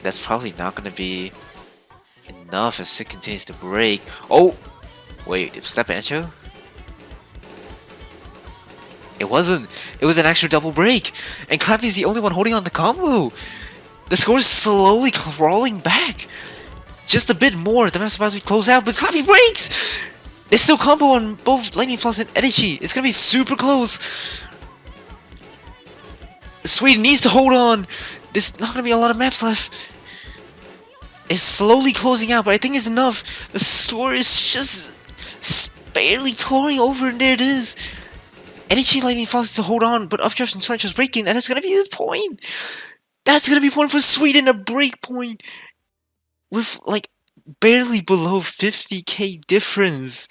that's probably not gonna be enough as it continues to break. Oh! Wait, was that Bancho? It wasn't. It was an extra double break. And Clappy's the only one holding on the combo. The score is slowly crawling back. Just a bit more. The map's about to close out, but Clappy breaks! It's still combo on both Lightning Flash and Edichi. It's gonna be super close. Sweden needs to hold on. There's not gonna be a lot of maps left. It's slowly closing out, but I think it's enough. The score is just barely touring over, and there it is. Edichi Lightning Flash to hold on, but Updraft and Torrential's breaking, and that's gonna be the point. That's gonna be point for Sweden, a break point with like barely below 50k difference.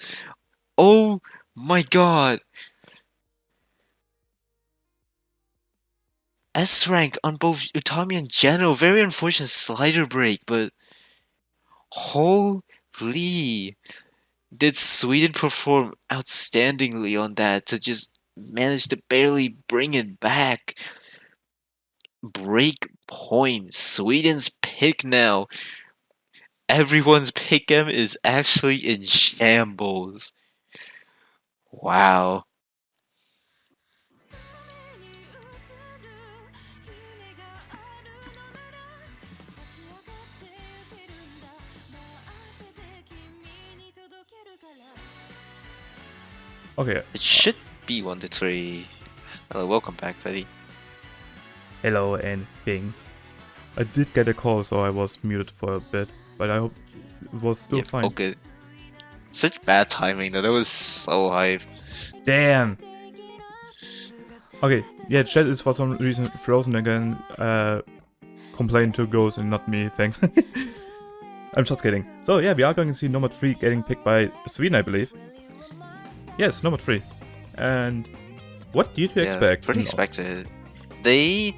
Oh my god. S rank on both Utami and Geno. Very unfortunate slider break, but holy, did Sweden perform outstandingly on that to just manage to barely bring it back. Break point. Sweden's pick now. Everyone's pick'em is actually in shambles. Wow.
Okay.
It should be 1 to 3. Hello, welcome back, buddy.
Hello and things. I did get a call, so I was muted for a bit, but I hope it was still fine.
Okay. Such bad timing though, that was so hype.
Damn! Okay, yeah, chat is for some reason frozen again. Complain to Ghost and not me, thanks. I'm just kidding. So yeah, we are going to see Nomad 3 getting picked by Sweden, I believe. Yes, Nomad 3. And what did you expect?
Pretty expected. They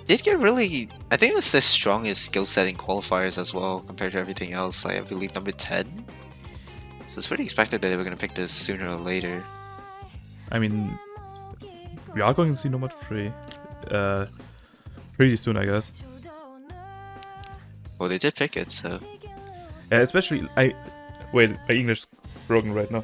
did get really... I think that's their strongest skill setting qualifiers as well compared to everything else. Like, I believe number 10. So it's pretty expected that they were going to pick this sooner or later.
I mean, we are going to see Nomad 3 pretty soon, I guess.
Well, they did pick it, so...
Yeah, especially... Wait, my English is broken right now.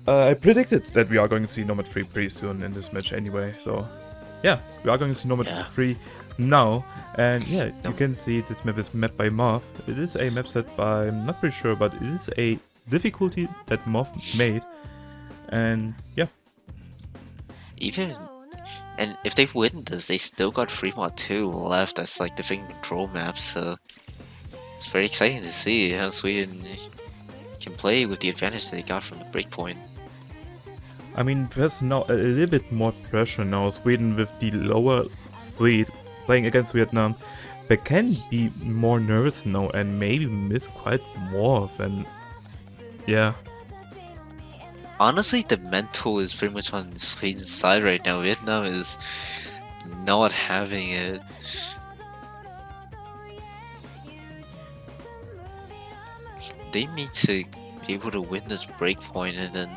I predicted that we are going to see Nomad 3 pretty soon in this match anyway, so... Yeah, we are going to see Nomad 3 now. And yeah, you can see this map is mapped by Marv. It is a map set by... I'm not pretty sure, but it is a difficulty that Marv made. And yeah.
Even... And if they win this, they still got Fremont 2 left as like the thing control map, so... It's very exciting to see how Sweden can play with the advantage that they got from the breakpoint.
I mean, there's now a little bit more pressure now. Sweden with the lower seed playing against Vietnam. They can be more nervous now and maybe miss quite more than... Yeah.
Honestly, the mental is pretty much on Sweden's side right now. Vietnam is not having it. They need to be able to win this breakpoint and then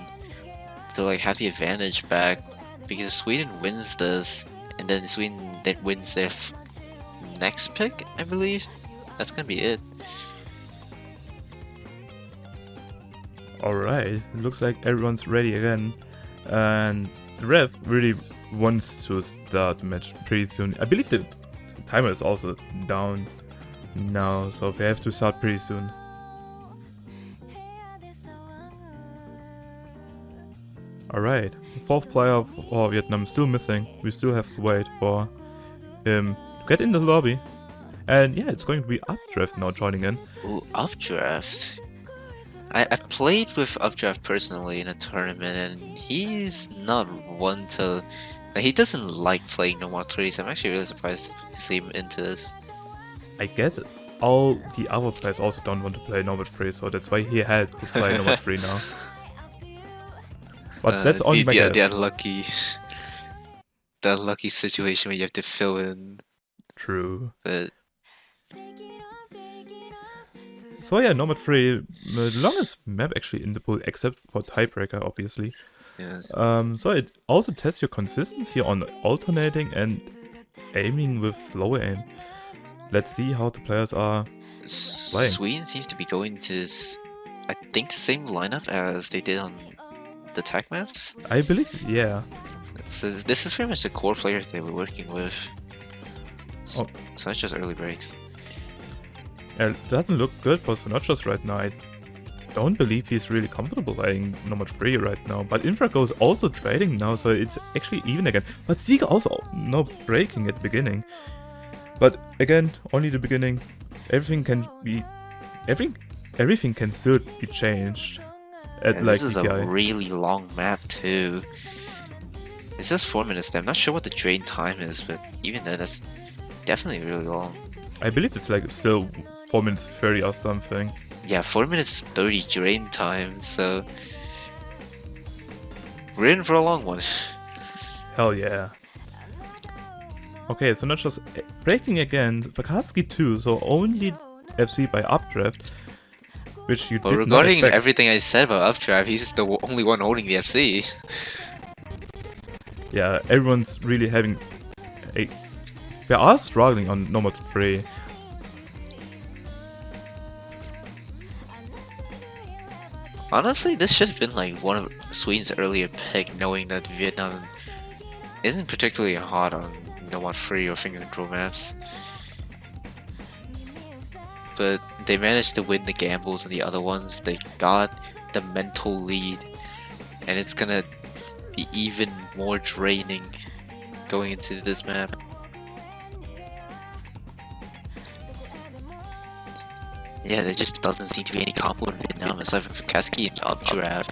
to like have the advantage back, because if Sweden wins this and then Sweden that wins their next pick, I believe that's gonna be it.
Alright, it looks like everyone's ready again, and the ref really wants to start the match pretty soon. I believe the timer is also down now, so they have to start pretty soon. Alright, fourth player for Vietnam still missing. We still have to wait for him to get in the lobby. And yeah, it's going to be Updraft now joining in.
Ooh, Updraft. I played with Updraft personally in a tournament, and he's not one to... Like, he doesn't like playing No More 3, so I'm actually really surprised to see him into this.
I guess all the other players also don't want to play No More 3, so that's why he had to play No More 3 now. But that's only my guess.
The unlucky situation where you have to fill in.
True.
But...
So yeah, Nomad 3, the longest map actually in the pool, except for Tiebreaker, obviously.
Yeah.
So it also tests your consistency on alternating and aiming with lower aim. let's see how the players are playing.
Sweden seems to be going to this, I think, the same lineup as they did on the tech maps.
I believe, yeah.
So this is pretty much the core players they were working with. So,
Oh.
so it's just early breaks.
It doesn't look good for Sonochos right now. I don't believe he's really comfortable playing Nomad 3 right now. But Infrago is also trading now, so it's actually even again. But Sika also no breaking at the beginning. But again, only the beginning. Everything can be... Everything can still be changed. At
And
like
this is
DPI.
a really long map too. It says 4 minutes there. I'm not sure what the drain time is, but even then, that's definitely really long.
I believe it's like still 4 minutes 30 or something.
Yeah, 4 minutes 30 drain time, so we're in for a long one.
Hell yeah. Okay, so not just breaking again, Vakaski too, so only FC by updraft, which you
But
did not
regarding
expect.
everything I said about Updraft, he's the only one holding the FC.
Yeah, everyone's really having a... They are struggling on Nomad 3.
Honestly, this should have been like one of Sweden's earlier pick, knowing that Vietnam isn't particularly hot on Nomad Free or Finger Control maps. But they managed to win the gambles on the other ones. They got the mental lead, and it's gonna be even more draining going into this map. Yeah, there just doesn't seem to be any combo in Vietnam aside from Kaski and Updraft.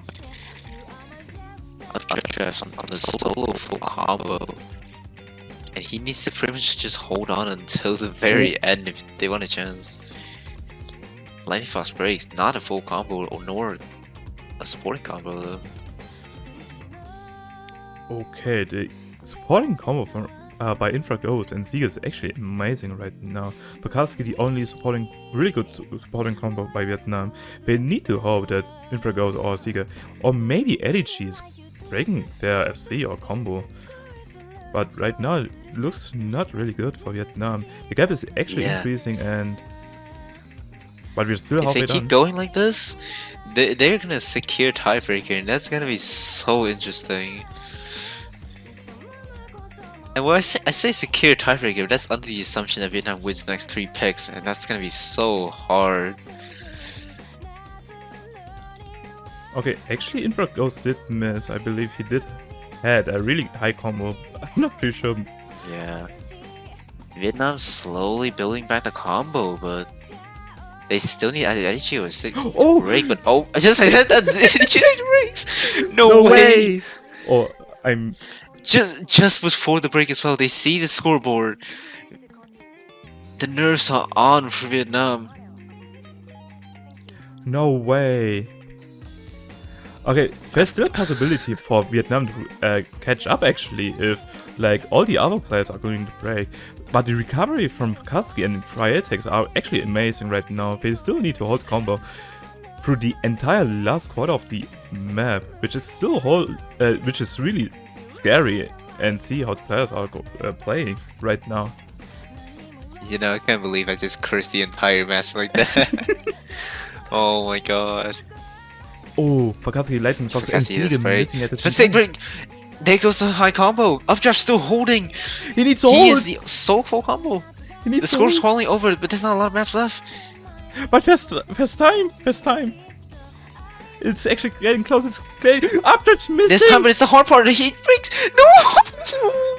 Updraft on the solo full combo. And he needs to pretty much just hold on until the very end if they want a chance. Lightning Fast breaks, not a full combo or nor a supporting combo though.
Okay, the supporting combo from, by Infraghost and Ziga is actually amazing right now. Vakaski the only really good supporting combo by Vietnam. They need to hope that Infraghost or Ziga, or maybe LG is breaking their FC or combo. But right now it looks not really good for Vietnam. The gap is actually increasing, and but we're still
If they
halfway
keep
done.
going like this, they're gonna secure tiebreaker, and that's gonna be so interesting. And when I say secure tiebreaker, but that's under the assumption that Vietnam wins the next 3 picks, and that's gonna be so hard.
Okay, actually Infraghost did miss. I believe he did had a really high combo. I'm not pretty sure.
Yeah. Vietnam's slowly building back the combo, but they still need Adichie or Sig to break, but I said that Adichie breaks! No way!
Or I'm...
Just before the break as well, they see the scoreboard. The nerves are on for Vietnam.
No way. Okay, there's still a possibility for Vietnam to catch up actually if like all the other players are going to break. But the recovery from Vakaski and Cryetics are actually amazing right now. They still need to hold combo through the entire last quarter of the map, which is still which is really scary, and see how the players are playing right now.
You know, I can't believe I just cursed the entire match like that. Oh my god.
Oh, Vakaski Lightning Fox and Ziga missing at the
Mistake break! There goes the high combo! Updraft still holding!
He needs to
He
hold!
is the sole full combo!
He needs
The
to
score's
hold.
falling over, but there's not a lot of maps left.
But there's time. It's actually getting close. It's getting Updraft's missing.
This time, but it's the hard part. He breaks. No!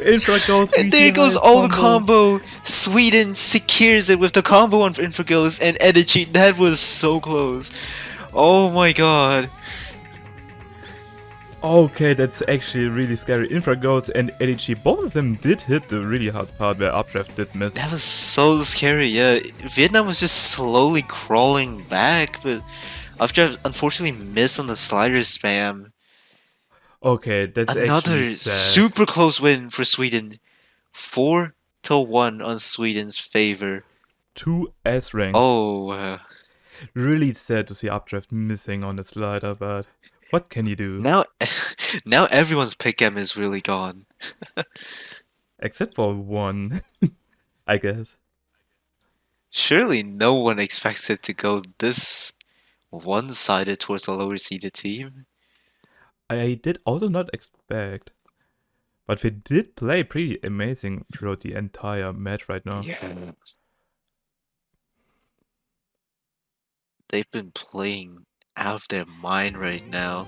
Infraghost.
And there goes all the combo. Sweden secures it with the combo on Infraghost and Energy. That was so close. Oh my god.
Okay, that's actually really scary. Infraghost and LG, both of them did hit the really hard part where Updraft did miss.
That was so scary, yeah. Vietnam was just slowly crawling back, but Updraft unfortunately missed on the slider spam.
Okay, that's
another
actually sad.
super close win for Sweden. 4-1 on Sweden's favor.
2 S ranks.
Oh,
really sad to see Updraft missing on the slider, but what can you do?
now everyone's pick M is really gone.
Except for one, I guess.
Surely no one expects it to go this one-sided towards the lower seeded team.
I did also not expect, but they did play pretty amazing throughout the entire match right now.
Yeah. They've been playing out of their mind right now.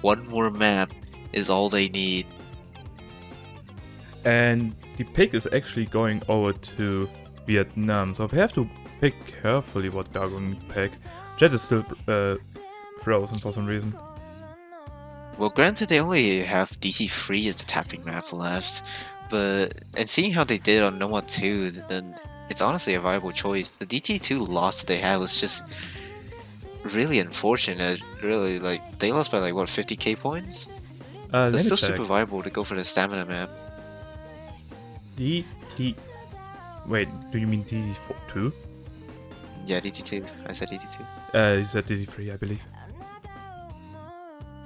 One more map is all they need.
And the pick is actually going over to Vietnam, so we have to pick carefully what we are going to pick. Jet is still frozen for some reason.
Well, granted, they only have DT3 as the tapping map left, and seeing how they did on Noma 2, then it's honestly a viable choice. The DT2 loss that they had was just really unfortunate. Really, like they lost by like what 50k points. So
Let
it's
me
still
check.
super viable to go for the stamina map.
DT. Wait, do you mean DT2?
Yeah, DT2. I said DT2.
You said DT3, I believe.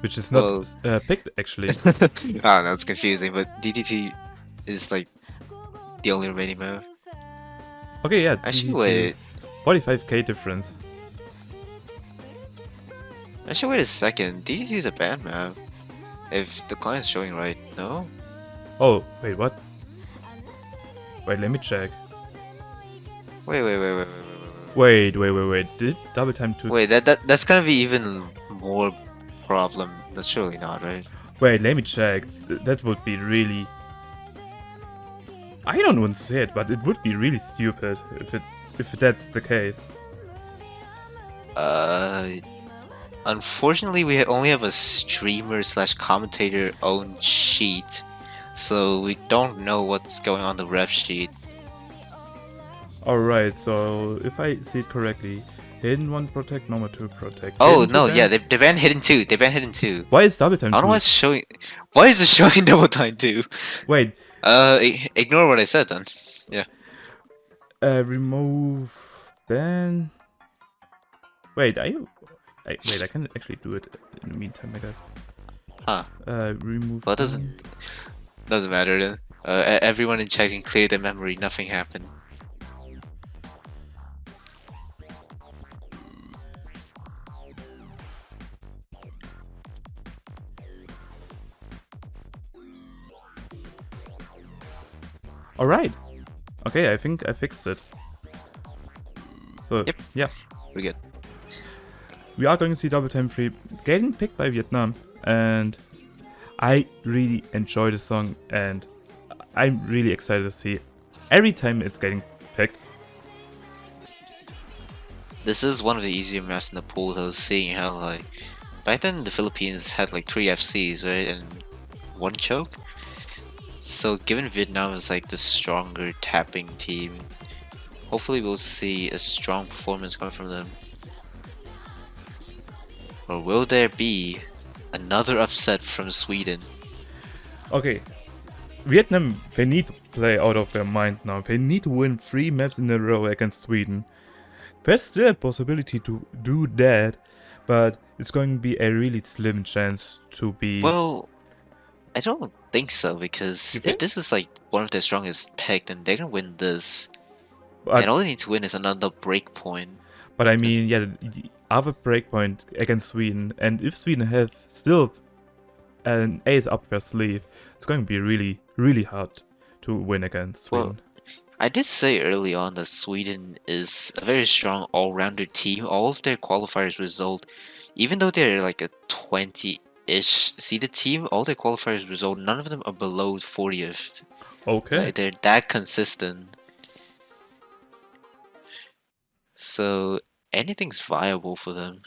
Which is not picked actually.
I don't know, it's confusing, but DT2 is like the only remaining map.
Okay, yeah.
Actually,
DT2,
wait.
45k difference.
Actually, wait a second. DT2 is a bad map. If the client's showing right, no?
Oh, wait, what? Wait, let me check.
Wait.
Wait. Did double time 2?
Wait, that's gonna be even more problem. That's surely not, right?
Wait, let me check. That would be really... I don't want to say it, but it would be really stupid if that's the case.
Unfortunately, we only have a streamer / commentator owned sheet, so we don't know what's going on the ref sheet.
Alright, so if I see it correctly, hidden 1 protect, normal 2 protect.
Oh no, yeah, they banned hidden 2. They banned hidden 2.
Why is double time 2?
I don't know why it's showing. Why is it showing double time 2?
Wait.
Ignore what I said then. Yeah.
Remove ban. Wait, I can actually do it in the meantime, I guess.
Huh.
Remove.
Well, it doesn't matter then. Everyone in chat can clear their memory. Nothing happened.
Alright. Okay, I think I fixed it. So,
Yep.
yeah.
We're good.
We are going to see double time 3 getting picked by Vietnam, and I really enjoy the song, and I'm really excited to see every time it's getting picked.
This is one of the easier maps in the pool though, seeing how like back then the Philippines had like 3 FCs, right, and 1 choke. So given Vietnam is like the stronger tapping team, hopefully we'll see a strong performance coming from them. Or will there be another upset from Sweden?
Okay, Vietnam, they need to play out of their mind now. They need to win 3 maps in a row against Sweden. There's still a possibility to do that, but it's going to be a really slim chance to be...
Well, I don't think so, because if this is like one of their strongest pick, then they're gonna win this. And all they need to win is another breakpoint.
But I mean, yeah, the other breakpoint against Sweden, and if Sweden have still an ace up their sleeve, it's going to be really, really hard to win against Sweden.
Well, I did say early on that Sweden is a very strong all-rounder team. All of their qualifiers result, even though they're like a 20-ish seeded team, all their qualifiers result, none of them are below 40th.
Okay.
Like, they're that consistent. So anything's viable for them.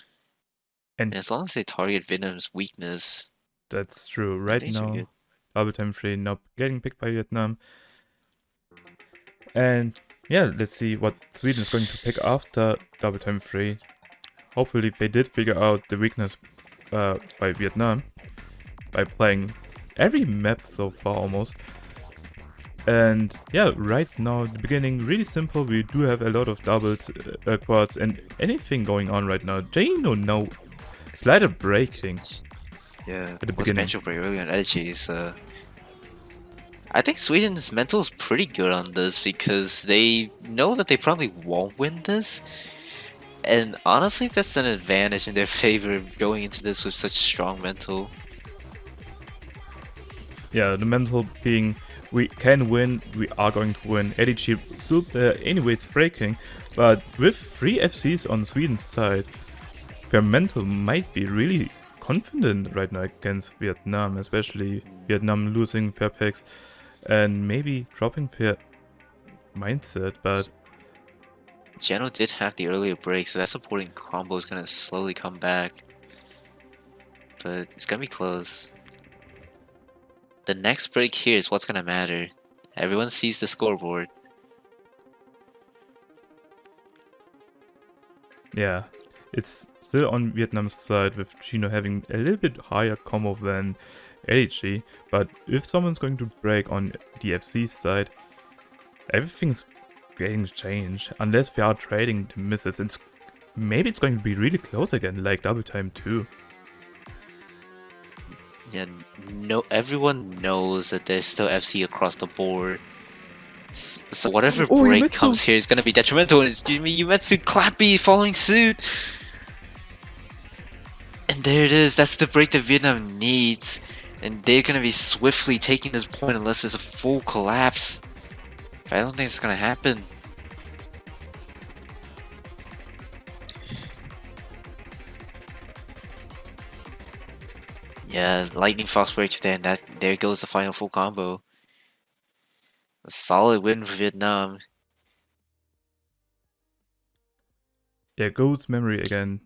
And as long as they target Vietnam's weakness.
That's true. Right now, double time 3 not getting picked by Vietnam. And yeah, let's see what Sweden is going to pick after double time 3. Hopefully they did figure out the weakness by Vietnam by playing every map so far almost. And yeah, right now the beginning really simple. We do have a lot of doubles, quads, and anything going on right now. Jano now slider breaking.
Yeah,
at the beginning.
Special break early on Edgy is I think Sweden's mental is pretty good on this because they know that they probably won't win this. And honestly, that's an advantage in their favor going into this with such strong mental.
Yeah, the mental being we can win, we are going to win. ADG still anyways breaking, but with 3 FCs on Sweden's side, their mental might be really confident right now against Vietnam, especially Vietnam losing their picks and maybe dropping their mindset, but
Geno did have the earlier break, so that supporting combo is gonna slowly come back. But it's gonna be close. The next break here is what's gonna matter. Everyone sees the scoreboard.
yeah, it's still on Vietnam's side with Chino having a little bit higher combo than ADG, but if someone's going to break on the FC side, everything's getting changed unless we are trading the missiles. Maybe it's going to be really close again, like double time 2.
Yeah, no, everyone knows that there's still FC across the board. So whatever break
Yumetsu
comes here is gonna be detrimental, and it's Yumetsu Clappy following suit. And there it is, that's the break that Vietnam needs. And they're gonna be swiftly taking this point unless there's a full collapse. But I don't think it's gonna happen. Yeah, Lightning Fox breaks there, and there goes the final full combo. A solid win for Vietnam.
Yeah, Ghost Memory again.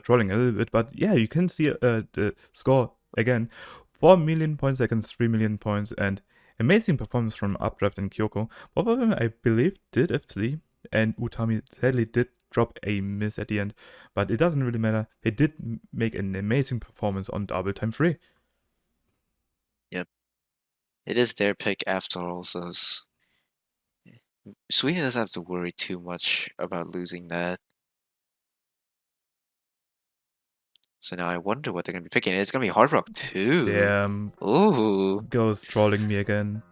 Trolling a little bit, but yeah, you can see the score again. 4 million points against 3 million points, and amazing performance from Updraft and Kyoko. Both of them, I believe, did FC, and Utami sadly did drop a miss at the end, but it doesn't really matter. They did make an amazing performance on double time 3.
Yep. It is their pick after all, so Sweden doesn't have to worry too much about losing that. So now I wonder what they're gonna be picking. It's gonna be Hard Rock 2.
Damn.
Ooh.
Goes trolling me again.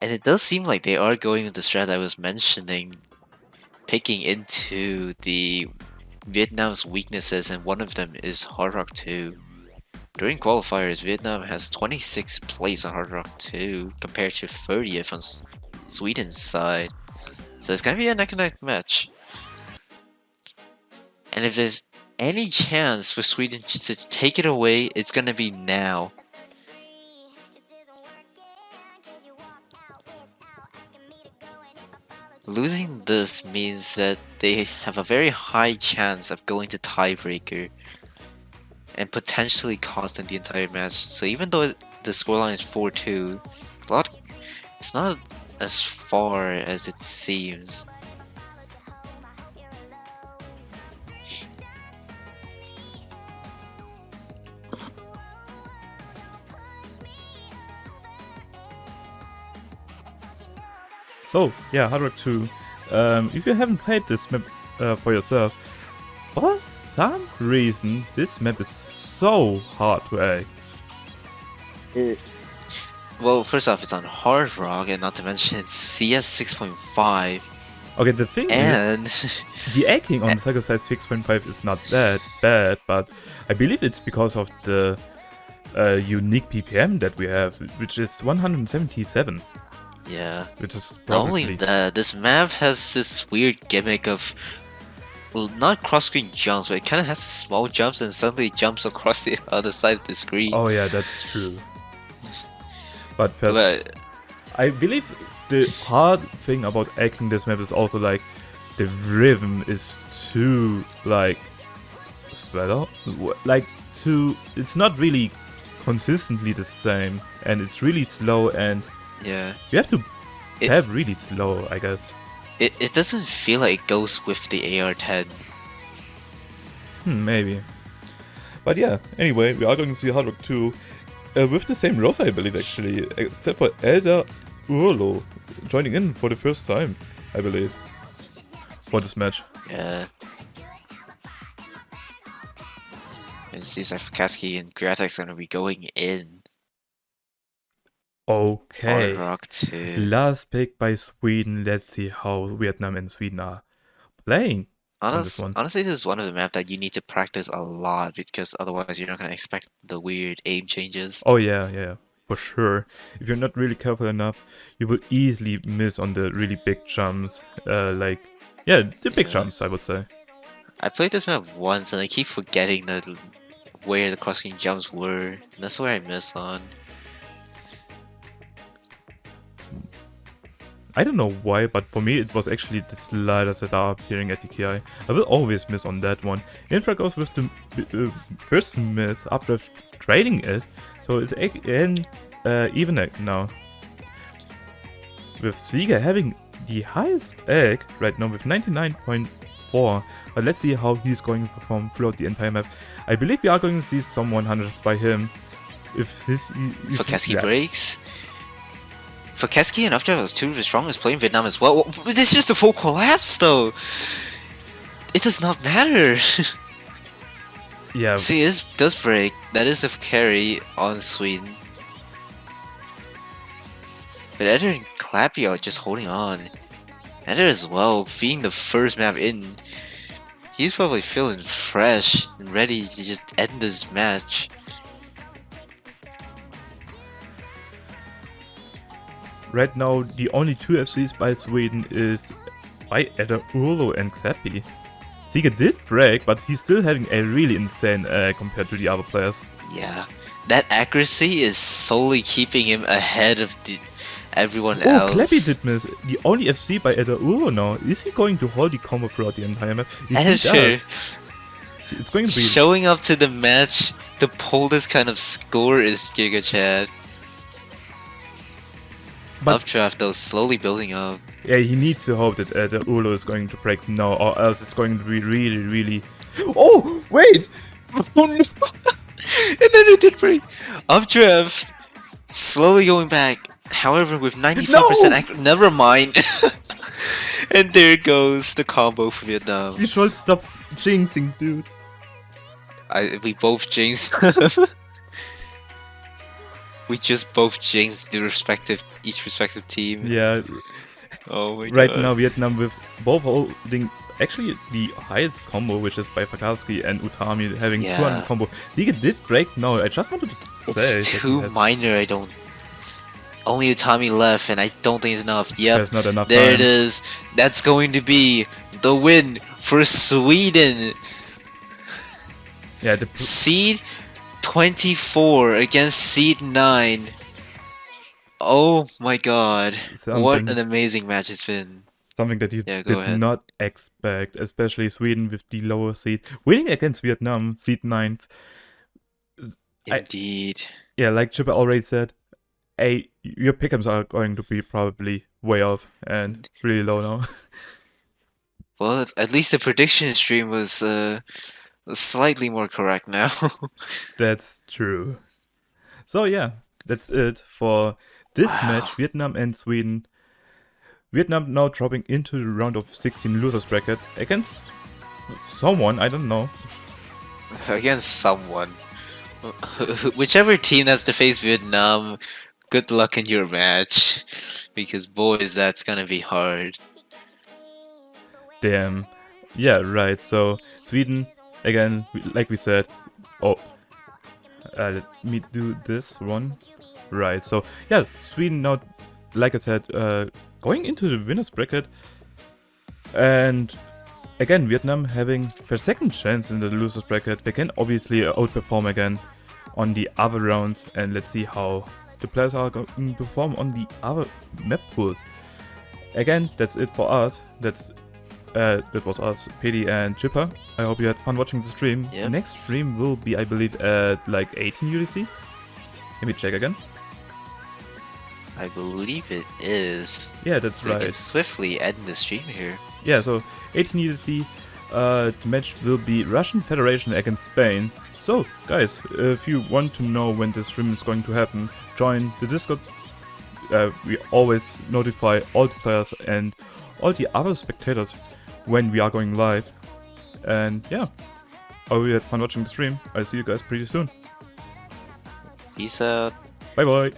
And it does seem like they are going with the strat I was mentioning, picking into the Vietnam's weaknesses, and one of them is Hard Rock 2. During qualifiers, Vietnam has 26th place on Hard Rock 2 compared to 30th on Sweden's side. So it's gonna be a neck-and-neck match. And if there's any chance for Sweden to take it away, it's gonna be now. Losing this means that they have a very high chance of going to tiebreaker and potentially costing the entire match. So even though the scoreline is 4-2, it's not as far as it seems.
So, yeah, Hard Rock 2. If you haven't played this map for yourself, for some reason, this map is so hard to egg.
Well, first off, it's on Hard Rock, and not to mention it's CS 6.5.
Okay, the thing
And
is, the egging on Cycle Size 6.5 is not that bad, but I believe it's because of the unique PPM that we have, which is 177.
yeah,
Which is
not only
probably
that, this map has this weird gimmick of, well, not cross-screen jumps, but it kind of has small jumps and suddenly jumps across the other side of the screen.
Oh yeah, that's true. But first, I believe the hard thing about egging this map is also like the rhythm is too like spread out, like too. It's not really consistently the same, and it's really slow, and
yeah,
you have to tap really slow, I guess.
It doesn't feel like it goes with the AR-10.
Maybe. But yeah, anyway, we are going to see Hard Rock 2 with the same roster, I believe, actually, except for Elder Urlo joining in for the first time, I believe, for this match.
Yeah. It seems like Kaski and Gratek's gonna be going in. Hard
Okay.
Rock 2.
Last pick by Sweden. Let's see how Vietnam and Sweden are playing on this one.
Honestly, this is one of the maps that you need to practice a lot because otherwise you're not gonna expect the weird aim changes.
Oh yeah, for sure. If you're not really careful enough, you will easily miss on the really big jumps. The big jumps, I would say.
I played this map once and I keep forgetting where the cross-screen jumps were. And that's where I missed on.
I don't know why, but for me it was actually the sliders that are appearing at the KI. I will always miss on that one. Infra goes with the first miss after trading it, so it's again even now. With Sieger having the highest egg right now with 99.4, but let's see how he's going to perform throughout the entire map. I believe we are going to see some 100s by him. If
Fokeski breaks. Fokeski and Updraft was two of the strongest playing Vietnam as well. This is just a full collapse though. It does not matter.
Yeah.
See, it does break. That is a carry on Sweden. But Eder and Clappy are just holding on. Eder as well, being the first map in. He's probably feeling fresh and ready to just end this match.
Right now, the only two FCs by Sweden is by Eder Urlo and Clappy. Sieger did break, but he's still having a really insane compared to the other players.
Yeah, that accuracy is solely keeping him ahead of everyone else.
Oh, Clappy did miss. The only FC by Eder Urlo now. Is he going to hold the combo throughout the entire map?
Sure.
It's going to be
showing up to the match to pull this kind of score is Giga Chad. Updraft though, slowly building up.
Yeah, he needs to hope that the Urlo is going to break now, or else it's going to be really... Oh, wait!
Oh no! And then it did break. Updraft, slowly going back. However, with 95% never mind. And there goes the combo for Vietnam.
You should stop jinxing, dude.
We both jinxed. We just both jinxed each respective team.
Yeah.
Oh my god.
Right now, Vietnam with both holding actually the highest combo, which is by Fokeski and Utami having 200 combo. Sieger did break now. I just wanted to say.
It's too minor. Only Utami left, and I don't think it's enough. Yep.
There's not enough
there
time.
It is. That's going to be the win for Sweden.
Yeah.
Seed 24 against Seed 9. Oh my god. What an amazing match it's been.
Something that you did not expect, especially Sweden with the lower seed. Winning against Vietnam, seed 9th.
Indeed.
Like Chipper already said, your pick'ems are going to be probably way off and really low now.
Well, at least the prediction stream was slightly more correct now.
That's true. So yeah, that's it for this match, Vietnam and Sweden. Vietnam now dropping into the round of 16 losers bracket against someone, I don't know.
Against someone. Whichever team has to face Vietnam, good luck in your match. Because boys, that's gonna be hard.
Damn. Yeah, right, so Sweden, again, like we said, let me do this one. Right, so yeah, Sweden now, like I said, going into the winners bracket, and again, Vietnam having their second chance in the losers bracket. They can obviously outperform again on the other rounds, and let's see how the players are going to perform on the other map pools. Again, that's it for us. That was us, PD and Chipper. I hope you had fun watching the stream.
Yep.
Next stream will be, I believe, at like 18 UTC. Let me check again.
I believe it is.
Yeah, that's
so
right.
We can swiftly end the stream here.
Yeah, so 18 UTC. The match will be Russian Federation against Spain. So, guys, if you want to know when this stream is going to happen, join the Discord. We always notify all the players and all the other spectators when we are going live. And yeah, I hope you had fun watching the stream. I'll see you guys pretty soon.
Peace out.
Bye bye.